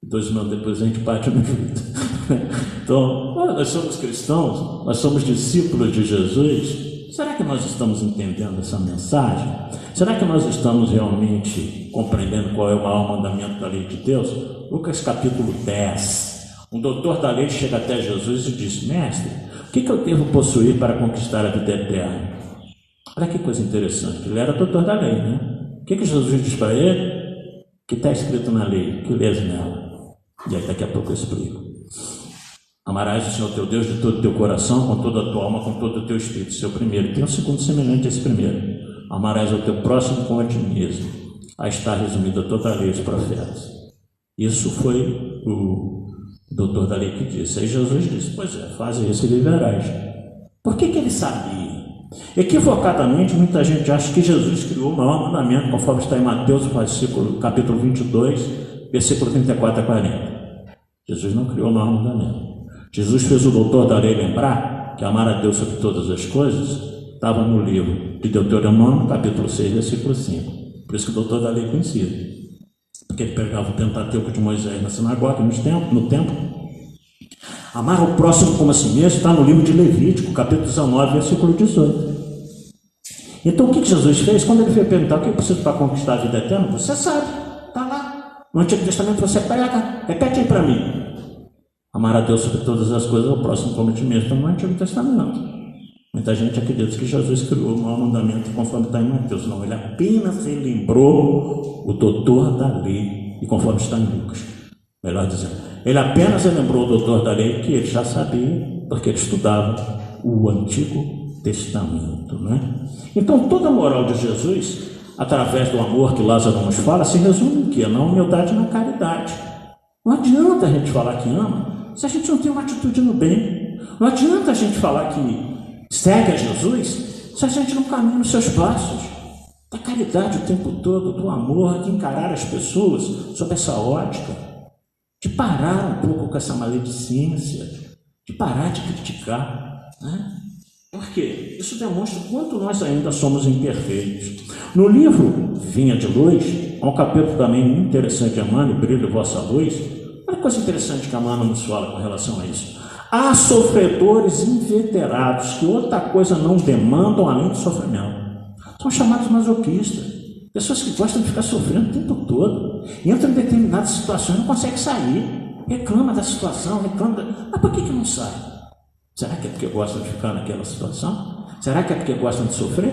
2 anos depois a gente bate no Judas. Então, nós somos cristãos, nós somos discípulos de Jesus. Será que nós estamos entendendo essa mensagem? Será que nós estamos realmente compreendendo qual é o maior mandamento da lei de Deus? Lucas capítulo 10. Um doutor da lei chega até Jesus e diz: mestre, o que eu devo possuir para conquistar a vida eterna? Olha que coisa interessante, ele era doutor da lei, né? O que Jesus diz para ele? Que está escrito na lei, que lês nela. E aí daqui a pouco eu explico. Amarás o Senhor teu Deus de todo o teu coração, com toda a tua alma, com todo o teu espírito. Esse é o primeiro. Tem um segundo semelhante a esse primeiro: amarás ao teu próximo como a ti mesmo. Aí está resumida toda a lei dos profetas. Isso foi o doutor da lei que disse. Aí Jesus disse: pois é, faz isso e viverás. Por que ele sabia? Equivocadamente, muita gente acha que Jesus criou o maior mandamento, conforme está em Mateus, capítulo 22, versículo 34 a 40. Jesus não criou o maior mandamento. Jesus fez o doutor da lei lembrar que amar a Deus sobre todas as coisas estava no livro de Deuteronômio, capítulo 6, versículo 5. Por isso que o doutor da lei conhecia. Porque ele pegava o Pentateuco de Moisés na sinagoga, no templo. Amar o próximo como a si mesmo está no livro de Levítico, capítulo 19, versículo 18. Então o que Jesus fez? Quando ele veio perguntar o que eu preciso para conquistar a vida eterna, você sabe, está lá. No Antigo Testamento você prega, repete aí para mim. Amar a Deus sobre todas as coisas, ao próximo como a ti mesmo, está no Antigo Testamento. Muita gente acredita que Jesus criou o maior mandamento conforme está em Mateus. Não, ele apenas relembrou o doutor da lei, e conforme está em Lucas. Melhor dizendo, ele apenas lembrou o doutor da lei que ele já sabia, porque ele estudava o Antigo Testamento, né? Então toda a moral de Jesus, através do amor que Lázaro nos fala, se resume em quê? Na humildade e na caridade. Não adianta a gente falar que ama se a gente não tem uma atitude no bem. Não adianta a gente falar que segue a Jesus se a gente não caminha nos seus passos da caridade o tempo todo, do amor, de encarar as pessoas sob essa ótica, de parar um pouco com essa maledicência, de parar de criticar, né? Por quê? Isso demonstra o quanto nós ainda somos imperfeitos. No livro Vinha de Luz, há um capítulo também muito interessante, Emmanuel, Brilho Vossa Luz. Olha que coisa interessante que a Emmanuel nos fala com relação a isso. Há sofredores inveterados que outra coisa não demandam além do sofrimento. São chamados masoquistas. Pessoas que gostam de ficar sofrendo o tempo todo. Entram em determinadas situações e não conseguem sair. Reclama da situação, Mas por que não sai? Será que é porque gostam de ficar naquela situação? Será que é porque gostam de sofrer?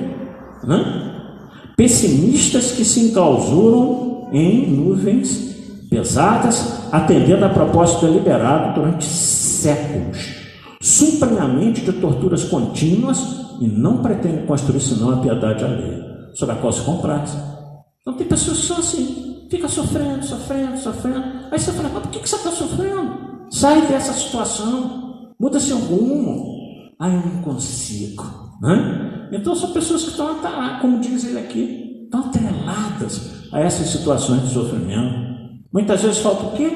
Pessimistas que se enclausuram em nuvens pesadas, atendendo a propósito deliberado durante séculos, suprem a mente de torturas contínuas e não pretendem construir senão a piedade alheia, sobre a qual se compraz. Então tem pessoas que são assim, fica sofrendo. Aí você fala: mas por que você está sofrendo? Sai dessa situação. Muda seu rumo. Eu não consigo. Então são pessoas que estão, como diz ele aqui, estão atreladas a essas situações de sofrimento. Muitas vezes falta o quê?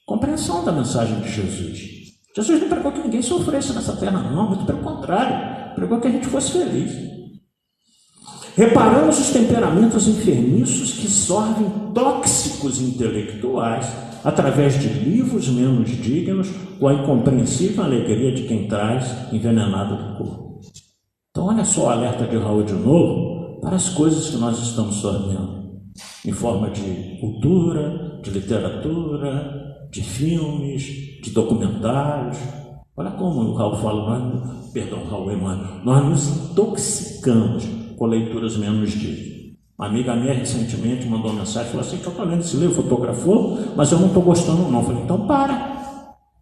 Compreensão da mensagem de Jesus. Jesus não pregou que ninguém sofresse nessa terra, não. Muito pelo contrário. Pregou que a gente fosse feliz. Reparamos os temperamentos enfermiços que sorvem tóxicos intelectuais através de livros menos dignos, com a incompreensível alegria de quem traz envenenado do corpo. Então olha só o alerta de Raul de novo para as coisas que nós estamos sorvendo, em forma de cultura, de literatura, de filmes, de documentários. Olha como o Raul fala, Raul Emmanuel, nós nos intoxicamos com leituras menos dignas. Uma amiga minha recentemente mandou uma mensagem, falou assim, que eu estou lendo esse livro, fotografou, mas eu não estou gostando não. Eu falei, então para.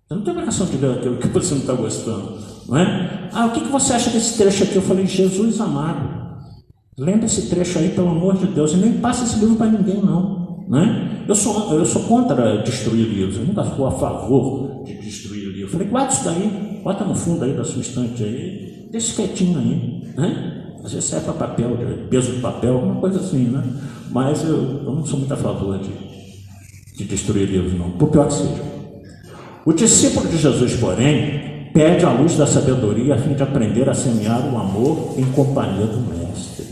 Você não tem obrigação de ler aquilo que você não está gostando, não é? O que você acha desse trecho aqui? Eu falei, Jesus amado, lembra esse trecho aí, pelo amor de Deus, e nem passa esse livro para ninguém não, né? Eu sou contra destruir livros, eu nunca fui a favor de destruir livros. Eu falei, guarda isso daí, bota no fundo aí da sua estante aí, deixa quietinho aí, né? Às vezes serve para papel, peso de papel, uma coisa assim, né? Mas eu não sou muito a favor de destruir livros não, por pior que seja. O discípulo de Jesus, porém, pede a luz da sabedoria a fim de aprender a semear o amor em companhia do Mestre.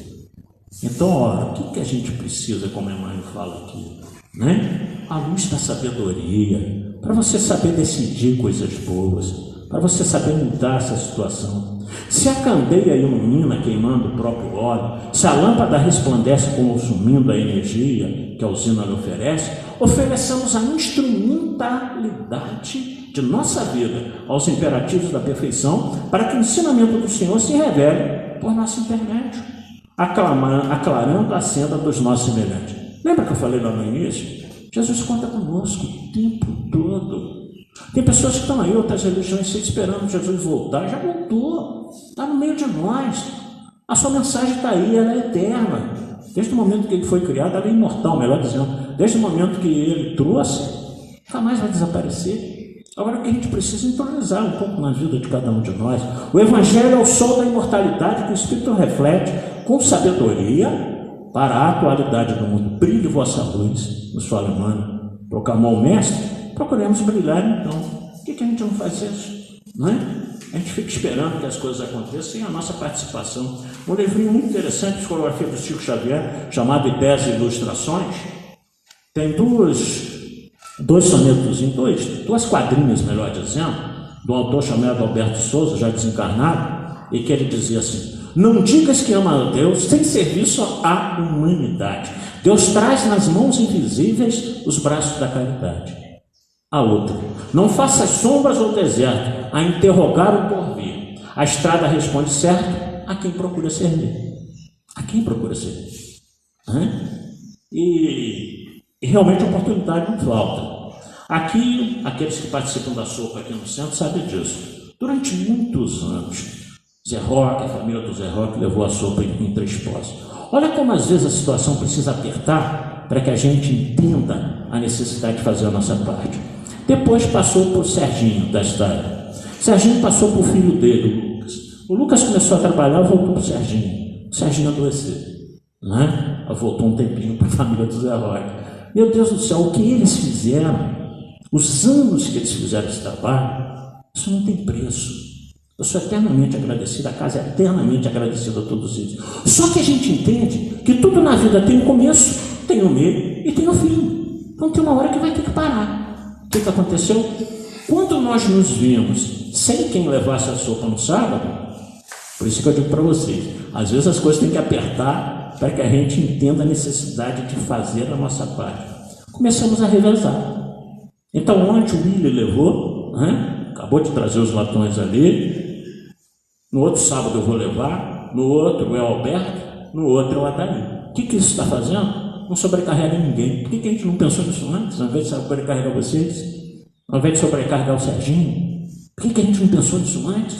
Então, ora, o que a gente precisa, como Emmanuel fala aqui, né? A luz da sabedoria, para você saber decidir coisas boas, para você saber mudar essa situação. Se a candeia ilumina queimando o próprio óleo, se a lâmpada resplandece consumindo a energia que a usina lhe oferece, ofereçamos a instrumentalidade de nossa vida aos imperativos da perfeição, para que o ensinamento do Senhor se revele por nosso intermédio, aclarando a senda dos nossos semelhantes. Lembra que eu falei lá no início? Jesus conta conosco o tempo todo. Tem pessoas que estão aí, outras religiões, esperando Jesus voltar. Já voltou, está no meio de nós. A sua mensagem está aí, ela é eterna. Desde o momento que ele foi criado, ela é imortal, melhor dizendo. Desde o momento que ele trouxe, jamais vai desaparecer. Agora, o que a gente precisa entronizar um pouco na vida de cada um de nós. O Evangelho é o sol da imortalidade que o Espírito reflete com sabedoria para a atualidade do mundo. Brilhe vossa luz, nos fala Emmanuel. Proclamou o Mestre. Procuremos brilhar, então. Por que a gente não faz isso? Não é? A gente fica esperando que as coisas aconteçam sem a nossa participação. Um livrinho muito interessante, psicografia do Chico Xavier, chamado Ideias e Ilustrações, tem dois sonetos, duas quadrinhas, melhor dizendo, de um autor chamado Alberto Souza, já desencarnado, e que ele dizia assim: não digas que ama a Deus sem serviço à humanidade. Deus traz nas mãos invisíveis os braços da caridade. A outra: não faças sombras ou deserto a interrogar o porvir. A estrada responde certo a quem procura servir. A quem procura servir. E realmente a oportunidade não falta. Aqui, aqueles que participam da sopa aqui no centro sabem disso. Durante muitos anos, Zé Roque, a família do Zé Roque levou a sopa em Três Poços. Olha como às vezes a situação precisa apertar para que a gente entenda a necessidade de fazer a nossa parte. Depois passou por Serginho da história. Serginho passou por filho dele, o Lucas. O Lucas começou a trabalhar e voltou para o Serginho. O Serginho adoeceu, né? Voltou um tempinho para a família do Zé Roque. Meu Deus do céu, o que eles fizeram, os anos que eles fizeram esse trabalho, isso não tem preço. Eu sou eternamente agradecido, a casa é eternamente agradecida a todos eles. Só que a gente entende que tudo na vida tem um começo, tem um meio e tem um fim. Então tem uma hora que vai ter que parar. O que aconteceu? Quando nós nos vimos sem quem levasse a sopa no sábado, por isso que eu digo para vocês, às vezes as coisas têm que apertar para que a gente entenda a necessidade de fazer a nossa parte. Começamos a revezar. Então ontem o Willi levou, acabou de trazer os latões ali. No outro sábado eu vou levar, no outro é o Alberto, no outro é o Adair. O que isso está fazendo? Não sobrecarrega ninguém. Por que a gente não pensou nisso antes, ao invés de sobrecarregar vocês? Ao invés de sobrecarregar o Serginho? Por que a gente não pensou nisso antes?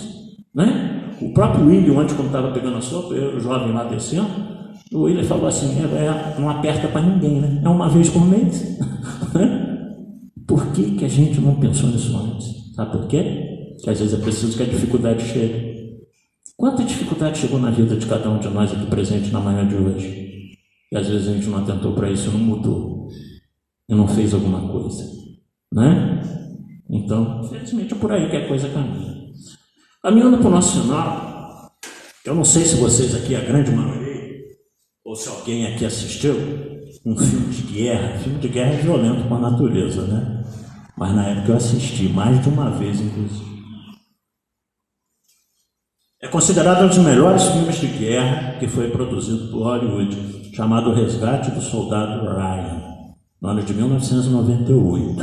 Né? O próprio William, ontem, quando estava pegando a sopa, eu, o jovem lá descendo, o William falou assim: não aperta para ninguém, né? É uma vez por mês. Por que a gente não pensou nisso antes? Sabe por quê? Porque às vezes é preciso que a dificuldade chegue. Quanta dificuldade chegou na vida de cada um de nós aqui presente na manhã de hoje? E às vezes a gente não atentou para isso, não mudou, e não fez alguma coisa, né? Então, infelizmente é por aí que a coisa caminha. Caminhando para o nosso final, eu não sei se vocês aqui, a grande maioria, ou se alguém aqui assistiu um filme de guerra. Filme de guerra é violento com a natureza, né? Mas na época eu assisti mais de uma vez, inclusive. É considerado um dos melhores filmes de guerra que foi produzido por Hollywood, chamado O Resgate do Soldado Ryan, no ano de 1998.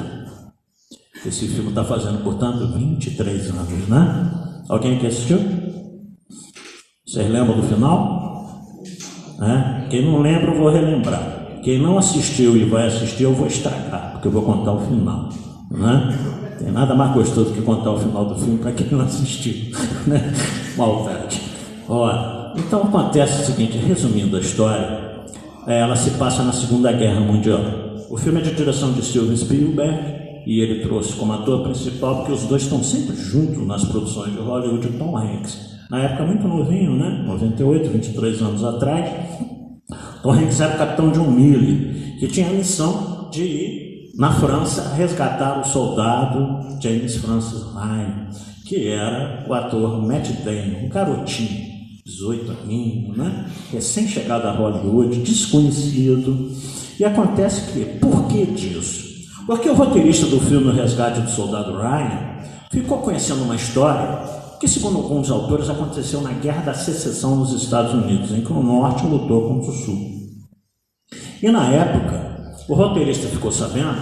Esse filme está fazendo, portanto, 23 anos, né? Alguém que assistiu? Vocês lembram do final? né? Quem não lembra, eu vou relembrar. Quem não assistiu e vai assistir, eu vou estragar, porque eu vou contar o final, né? Tem nada mais gostoso que contar o final do filme para quem não assistiu, né? Maldade. Olha, então acontece o seguinte, resumindo a história, ela se passa na Segunda Guerra Mundial. O filme é de direção de Steven Spielberg e ele trouxe como ator principal, porque os dois estão sempre juntos nas produções de Hollywood, o Tom Hanks. Na época muito novinho, né? 98, 23 anos atrás, Tom Hanks era o capitão John Mille, que tinha a missão de ir na França resgatar o soldado James Francis Ryan, que era o ator Matt Damon, um garotinho, 18 aninhos, né? Recém-chegado a Hollywood, desconhecido. E acontece que, por que disso? Porque o roteirista do filme O Resgate do Soldado Ryan ficou conhecendo uma história que, segundo alguns autores, aconteceu na Guerra da Secessão nos Estados Unidos, em que o Norte lutou contra o Sul. E na época, o roteirista ficou sabendo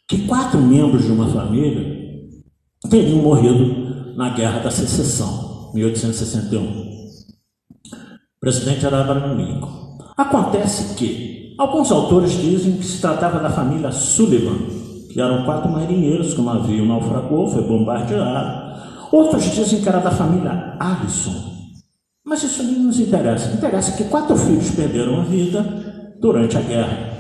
que 4 membros de uma família teriam morrido na Guerra da Secessão, 1861. O presidente era Abraham Lincoln. Acontece que alguns autores dizem que se tratava da família Sullivan, que eram 4 marinheiros que o navio naufragou, foi bombardeado. Outros dizem que era da família Allison. Mas isso nem nos interessa. Interessa que 4 filhos perderam a vida durante a guerra.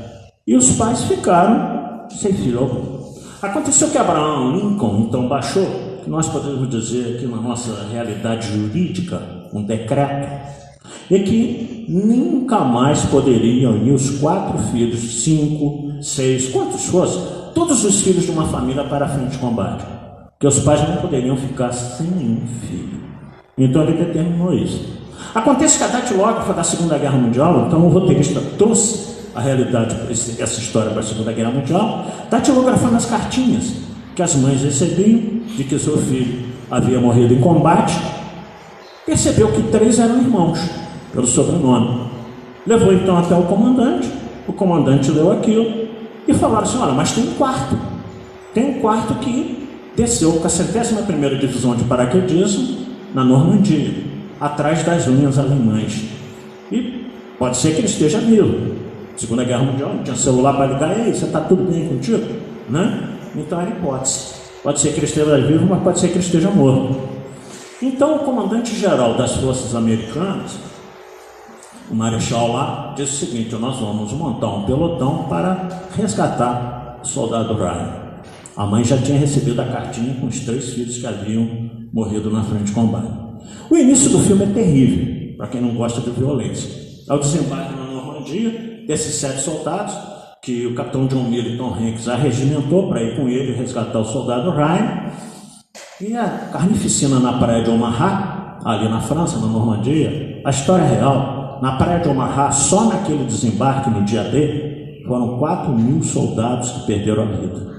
E os pais ficaram sem filho algum. Aconteceu que Abraham Lincoln então baixou, que nós podemos dizer aqui na nossa realidade jurídica, um decreto, e que nunca mais poderiam unir os 4 filhos, 5, 6, quantos fossem, todos os filhos de uma família para a frente de combate, que os pais não poderiam ficar sem nenhum filho. Então ele determinou isso. Acontece que a datilógrafa da Segunda Guerra Mundial, então o roteirista trouxe a realidade, essa história para a Segunda Guerra Mundial, datilografando as cartinhas que as mães recebiam de que seu filho havia morrido em combate. Percebeu que 3 eram irmãos, pelo sobrenome. Levou então até o comandante leu aquilo e falaram assim: olha, mas tem um quarto que desceu com a 101ª Divisão de Paraquedismo na Normandia, atrás das linhas alemãs, e pode ser que ele esteja vivo. Segunda Guerra Mundial, não tinha celular para ligar, ei, você está tudo bem contigo? Né? Então era hipótese. Pode ser que ele esteja vivo, mas pode ser que ele esteja morto. Então o comandante-geral das forças americanas, o Marechal lá, disse o seguinte: nós vamos montar um pelotão para resgatar o soldado Ryan. A mãe já tinha recebido a cartinha com os 3 filhos que haviam morrido na frente de combate. O início do filme é terrível, para quem não gosta de violência. Ao desembarque na Normandia, desses 7 soldados, que o capitão John Mille e Tom Hanks arregimentou para ir com ele resgatar o soldado Ryan, e a carnificina na praia de Omaha, ali na França, na Normandia, a história é real. Na praia de Omaha, só naquele desembarque no dia D, foram 4.000 soldados que perderam a vida,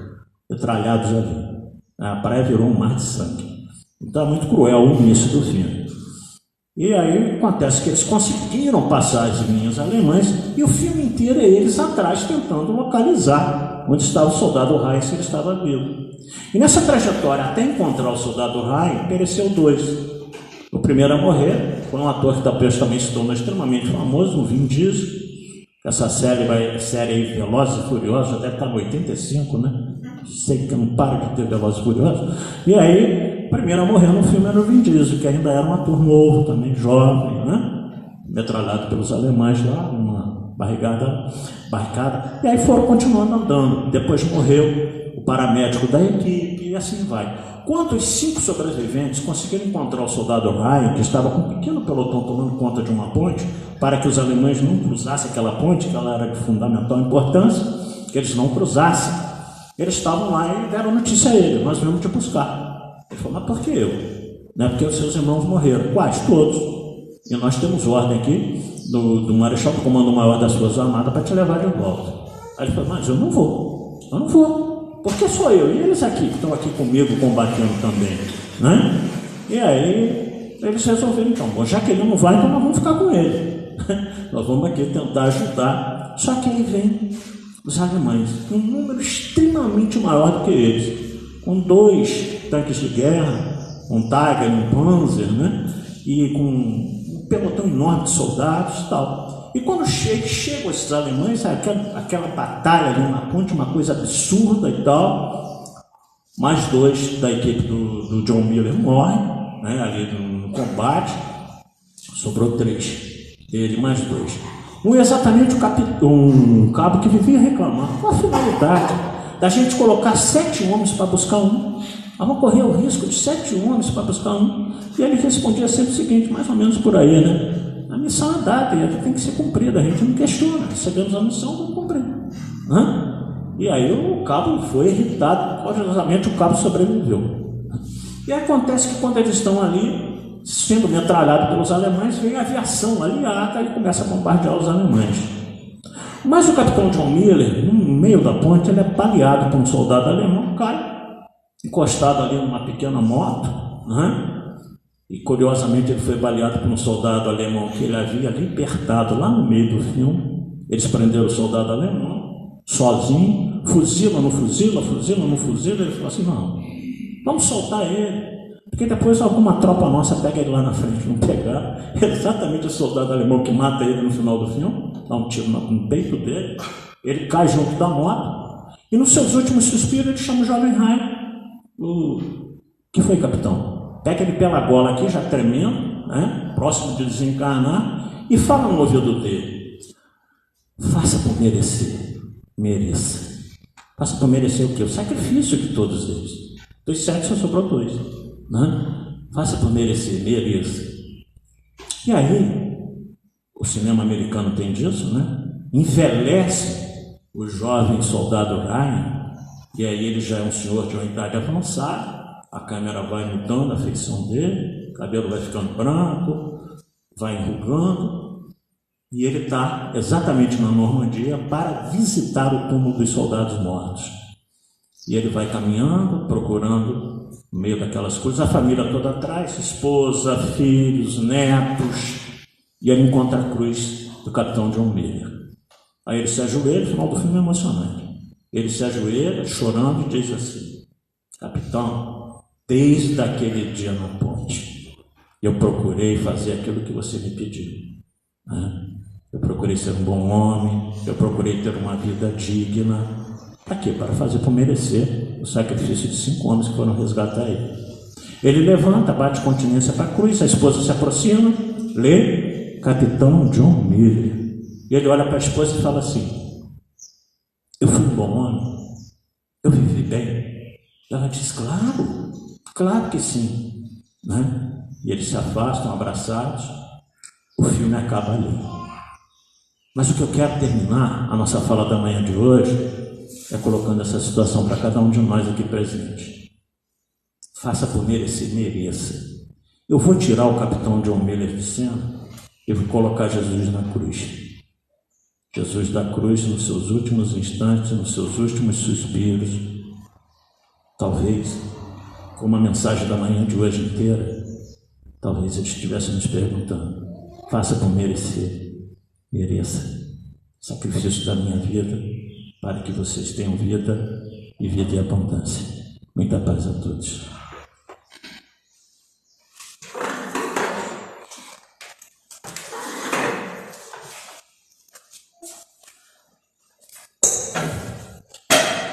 metralhados ali. A praia virou um mar de sangue. Então é muito cruel o início do filme. E aí acontece que eles conseguiram passar as linhas alemãs e o filme inteiro é eles atrás tentando localizar onde estava o soldado Ryan, se ele estava vivo. E nessa trajetória até encontrar o soldado Ryan, pereceu 2. O primeiro a morrer foi um ator que talvez também se tornou extremamente famoso, o Vin Diesel. Essa série aí, Velozes e Furiosos, já deve estar no 85, né? Sei que eu não paro de ter Velozes e Furiosos. E aí, o primeiro a morrer no filme era o Vin Diesel, que ainda era um ator novo, também jovem, né? Metralhado pelos alemães lá, numa barricada. E aí foram continuando andando. Depois morreu o paramédico da equipe e assim vai. Quando os 5 sobreviventes conseguiram encontrar o soldado Ryan, que estava com um pequeno pelotão tomando conta de uma ponte, para que os alemães não cruzassem aquela ponte, que ela era de fundamental importância, que eles não cruzassem, eles estavam lá e deram notícia a ele: nós viemos te buscar. Ele falou: mas por que eu? Não é porque os seus irmãos morreram. Quais? Todos. E nós temos ordem aqui do Marechal, do Comando Maior das Forças Armadas, para te levar de volta. Aí ele falou: mas eu não vou. Porque sou eu e eles aqui, que estão aqui comigo combatendo também, né? E aí eles resolveram, então, bom, já que ele não vai, então nós vamos ficar com ele. Nós vamos aqui tentar ajudar. Só que aí vem os alemães, um número extremamente maior do que eles, com 2 tanques de guerra, um Tiger, um Panzer, né? E com um pelotão enorme de soldados e tal. E quando chegam esses alemães, aquela batalha ali na ponte, uma coisa absurda e tal. Mais 2 da equipe do John Miller morrem, né, ali no combate. Sobrou 3. Ele mais 2. Um exatamente um cabo que vivia reclamando. Qual a finalidade da gente colocar 7 homens para buscar um? Vamos correr o risco de 7 homens para buscar um? E ele respondia sempre o seguinte, mais ou menos por aí, né? A missão é dada e ela tem que ser cumprida, a gente não questiona. Recebemos a missão, vamos cumprir. E aí o cabo foi irritado, curiosamente o cabo sobreviveu. E acontece que quando eles estão ali, sendo metralhados pelos alemães, vem a aviação aliada e começa a bombardear os alemães. Mas o capitão John Miller, no meio da ponte, ele é baleado por um soldado alemão, cai, encostado ali numa pequena moto, e curiosamente ele foi baleado por um soldado alemão que ele havia libertado lá no meio do filme. Eles prenderam o soldado alemão, sozinho, fuzila, não fuzila, ele falou assim, não, vamos soltar ele, porque depois alguma tropa nossa pega ele lá na frente. Não pegar, é exatamente o soldado alemão que mata ele no final do filme, dá um tiro no peito dele, ele cai junto da moto, e nos seus últimos suspiros ele chama o jovem Ryan, que foi, capitão? Pega ele pela gola aqui, já tremendo, né? Próximo de desencarnar, e fala no ouvido dele, faça por merecer, mereça. Faça por merecer o quê? O sacrifício de todos eles. Dos 7 só sobrou 2. Faça por merecer, mereça. E aí, o cinema americano tem disso, né? Envelhece o jovem soldado Ryan, e aí ele já é um senhor de uma idade avançada, a câmera vai mudando a feição dele, o cabelo vai ficando branco, vai enrugando, e ele está exatamente na Normandia para visitar o túmulo dos soldados mortos. E ele vai caminhando, procurando, no meio daquelas coisas, a família toda atrás, esposa, filhos, netos, e ele encontra a cruz do capitão John Miller. Aí ele se ajoelha, o final do filme é emocionante. Ele se ajoelha, chorando, e diz assim, capitão, desde aquele dia na ponte, eu procurei fazer aquilo que você me pediu. Eu procurei ser um bom homem, eu procurei ter uma vida digna. Para quê? Para fazer por merecer o sacrifício de 5 homens que foram resgatar ele. Ele levanta, bate continência para a cruz, a esposa se aproxima, lê, capitão John Miller. E ele olha para a esposa e fala assim, eu fui um bom homem, eu vivi bem. Ela diz, claro que sim, né? E eles se afastam, abraçados, o filme acaba ali. Mas o que eu quero terminar a nossa fala da manhã de hoje é colocando essa situação para cada um de nós aqui presente. Faça por merecer, mereça. Eu vou tirar o capitão John Miller de cena e vou colocar Jesus na cruz. Jesus da cruz nos seus últimos instantes, nos seus últimos suspiros, talvez com uma mensagem da manhã de hoje inteira, talvez ele estivesse nos perguntando, faça por merecer, mereça o sacrifício da minha vida, para que vocês tenham vida e vida em abundância. Muita paz a todos.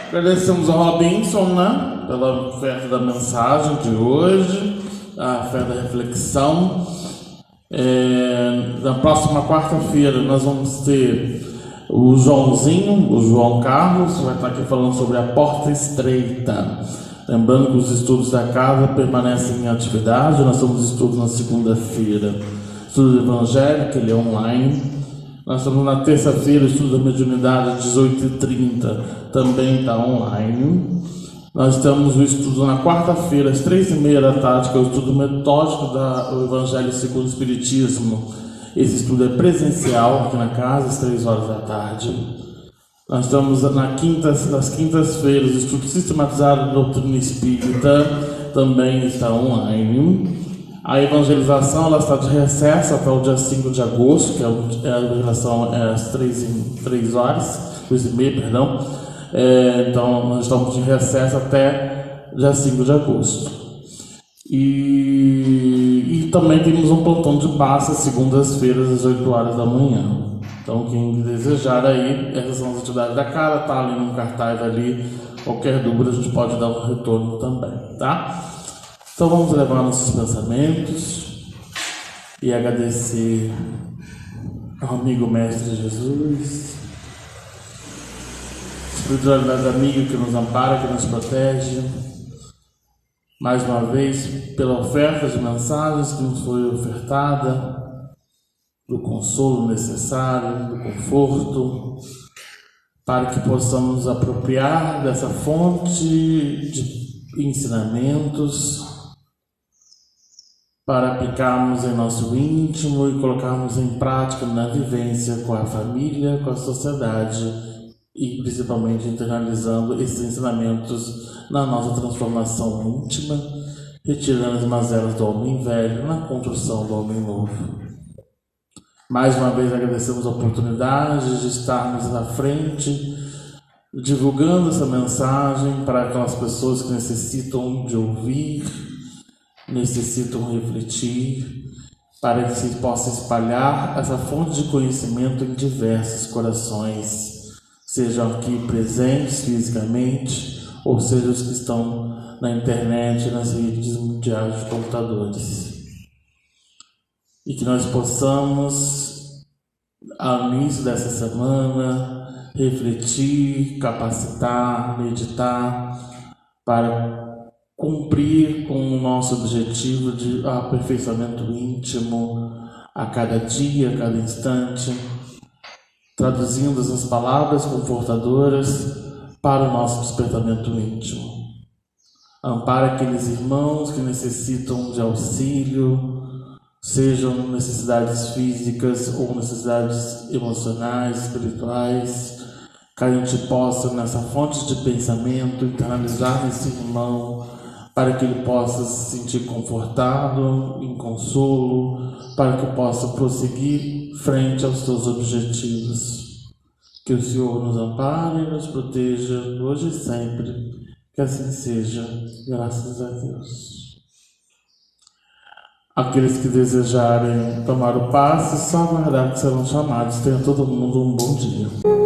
Agradecemos ao Robinson, né, pela oferta da mensagem de hoje, a oferta da reflexão. Na próxima quarta-feira nós vamos ter o Joãozinho, o João Carlos, vai estar aqui falando sobre a porta estreita. Lembrando que os estudos da casa permanecem em atividade, nós temos estudos na segunda-feira, estudo do Evangelho, que ele é online. Nós estamos na terça-feira, estudo da mediunidade, às 18h30, também está online. Nós temos o estudo na quarta-feira, às 3h30 da tarde, que é o estudo metódico do Evangelho segundo o Espiritismo. Esse estudo é presencial aqui na casa, às 3h da tarde. Nós estamos nas quintas-feiras, o estudo sistematizado da doutrina espírita, também está online. A evangelização ela está de recesso até o dia 5 de agosto, que a evangelização é às 3h30, perdão. Então, nós estamos de recesso até dia 5 de agosto. E também temos um plantão de passa, segundas-feiras, às 8h da manhã. Então quem desejar aí, essas são as atividades da casa, tá ali no cartaz ali, qualquer dúvida a gente pode dar um retorno também, tá? Então vamos levar nossos pensamentos e agradecer ao amigo Mestre Jesus, espiritualidade amiga que nos ampara, que nos protege, mais uma vez pela oferta de mensagens que nos foi ofertada, do consolo necessário, do conforto, para que possamos nos apropriar dessa fonte de ensinamentos, para aplicarmos em nosso íntimo e colocarmos em prática na vivência com a família, com a sociedade e principalmente internalizando esses ensinamentos na nossa transformação íntima, retirando as mazelas do homem velho na construção do homem novo. Mais uma vez agradecemos a oportunidade de estarmos na frente, divulgando essa mensagem para aquelas pessoas que necessitam de ouvir, necessitam refletir, para que se possa espalhar essa fonte de conhecimento em diversos corações, sejam aqui presentes fisicamente, ou sejam os que estão na internet e nas redes mundiais de computadores. E que nós possamos, ao início dessa semana, refletir, capacitar, meditar, para cumprir com o nosso objetivo de aperfeiçoamento íntimo a cada dia, a cada instante, traduzindo essas palavras confortadoras para o nosso despertamento íntimo. Ampara aqueles irmãos que necessitam de auxílio, sejam necessidades físicas ou necessidades emocionais, espirituais, que a gente possa, nessa fonte de pensamento, internalizar nesse irmão, para que ele possa se sentir confortado, em consolo, para que possa prosseguir frente aos seus objetivos. Que o Senhor nos ampare e nos proteja hoje e sempre, que assim seja, graças a Deus. Aqueles que desejarem tomar o passe, só aguardar que serão chamados. Tenha todo mundo um bom dia.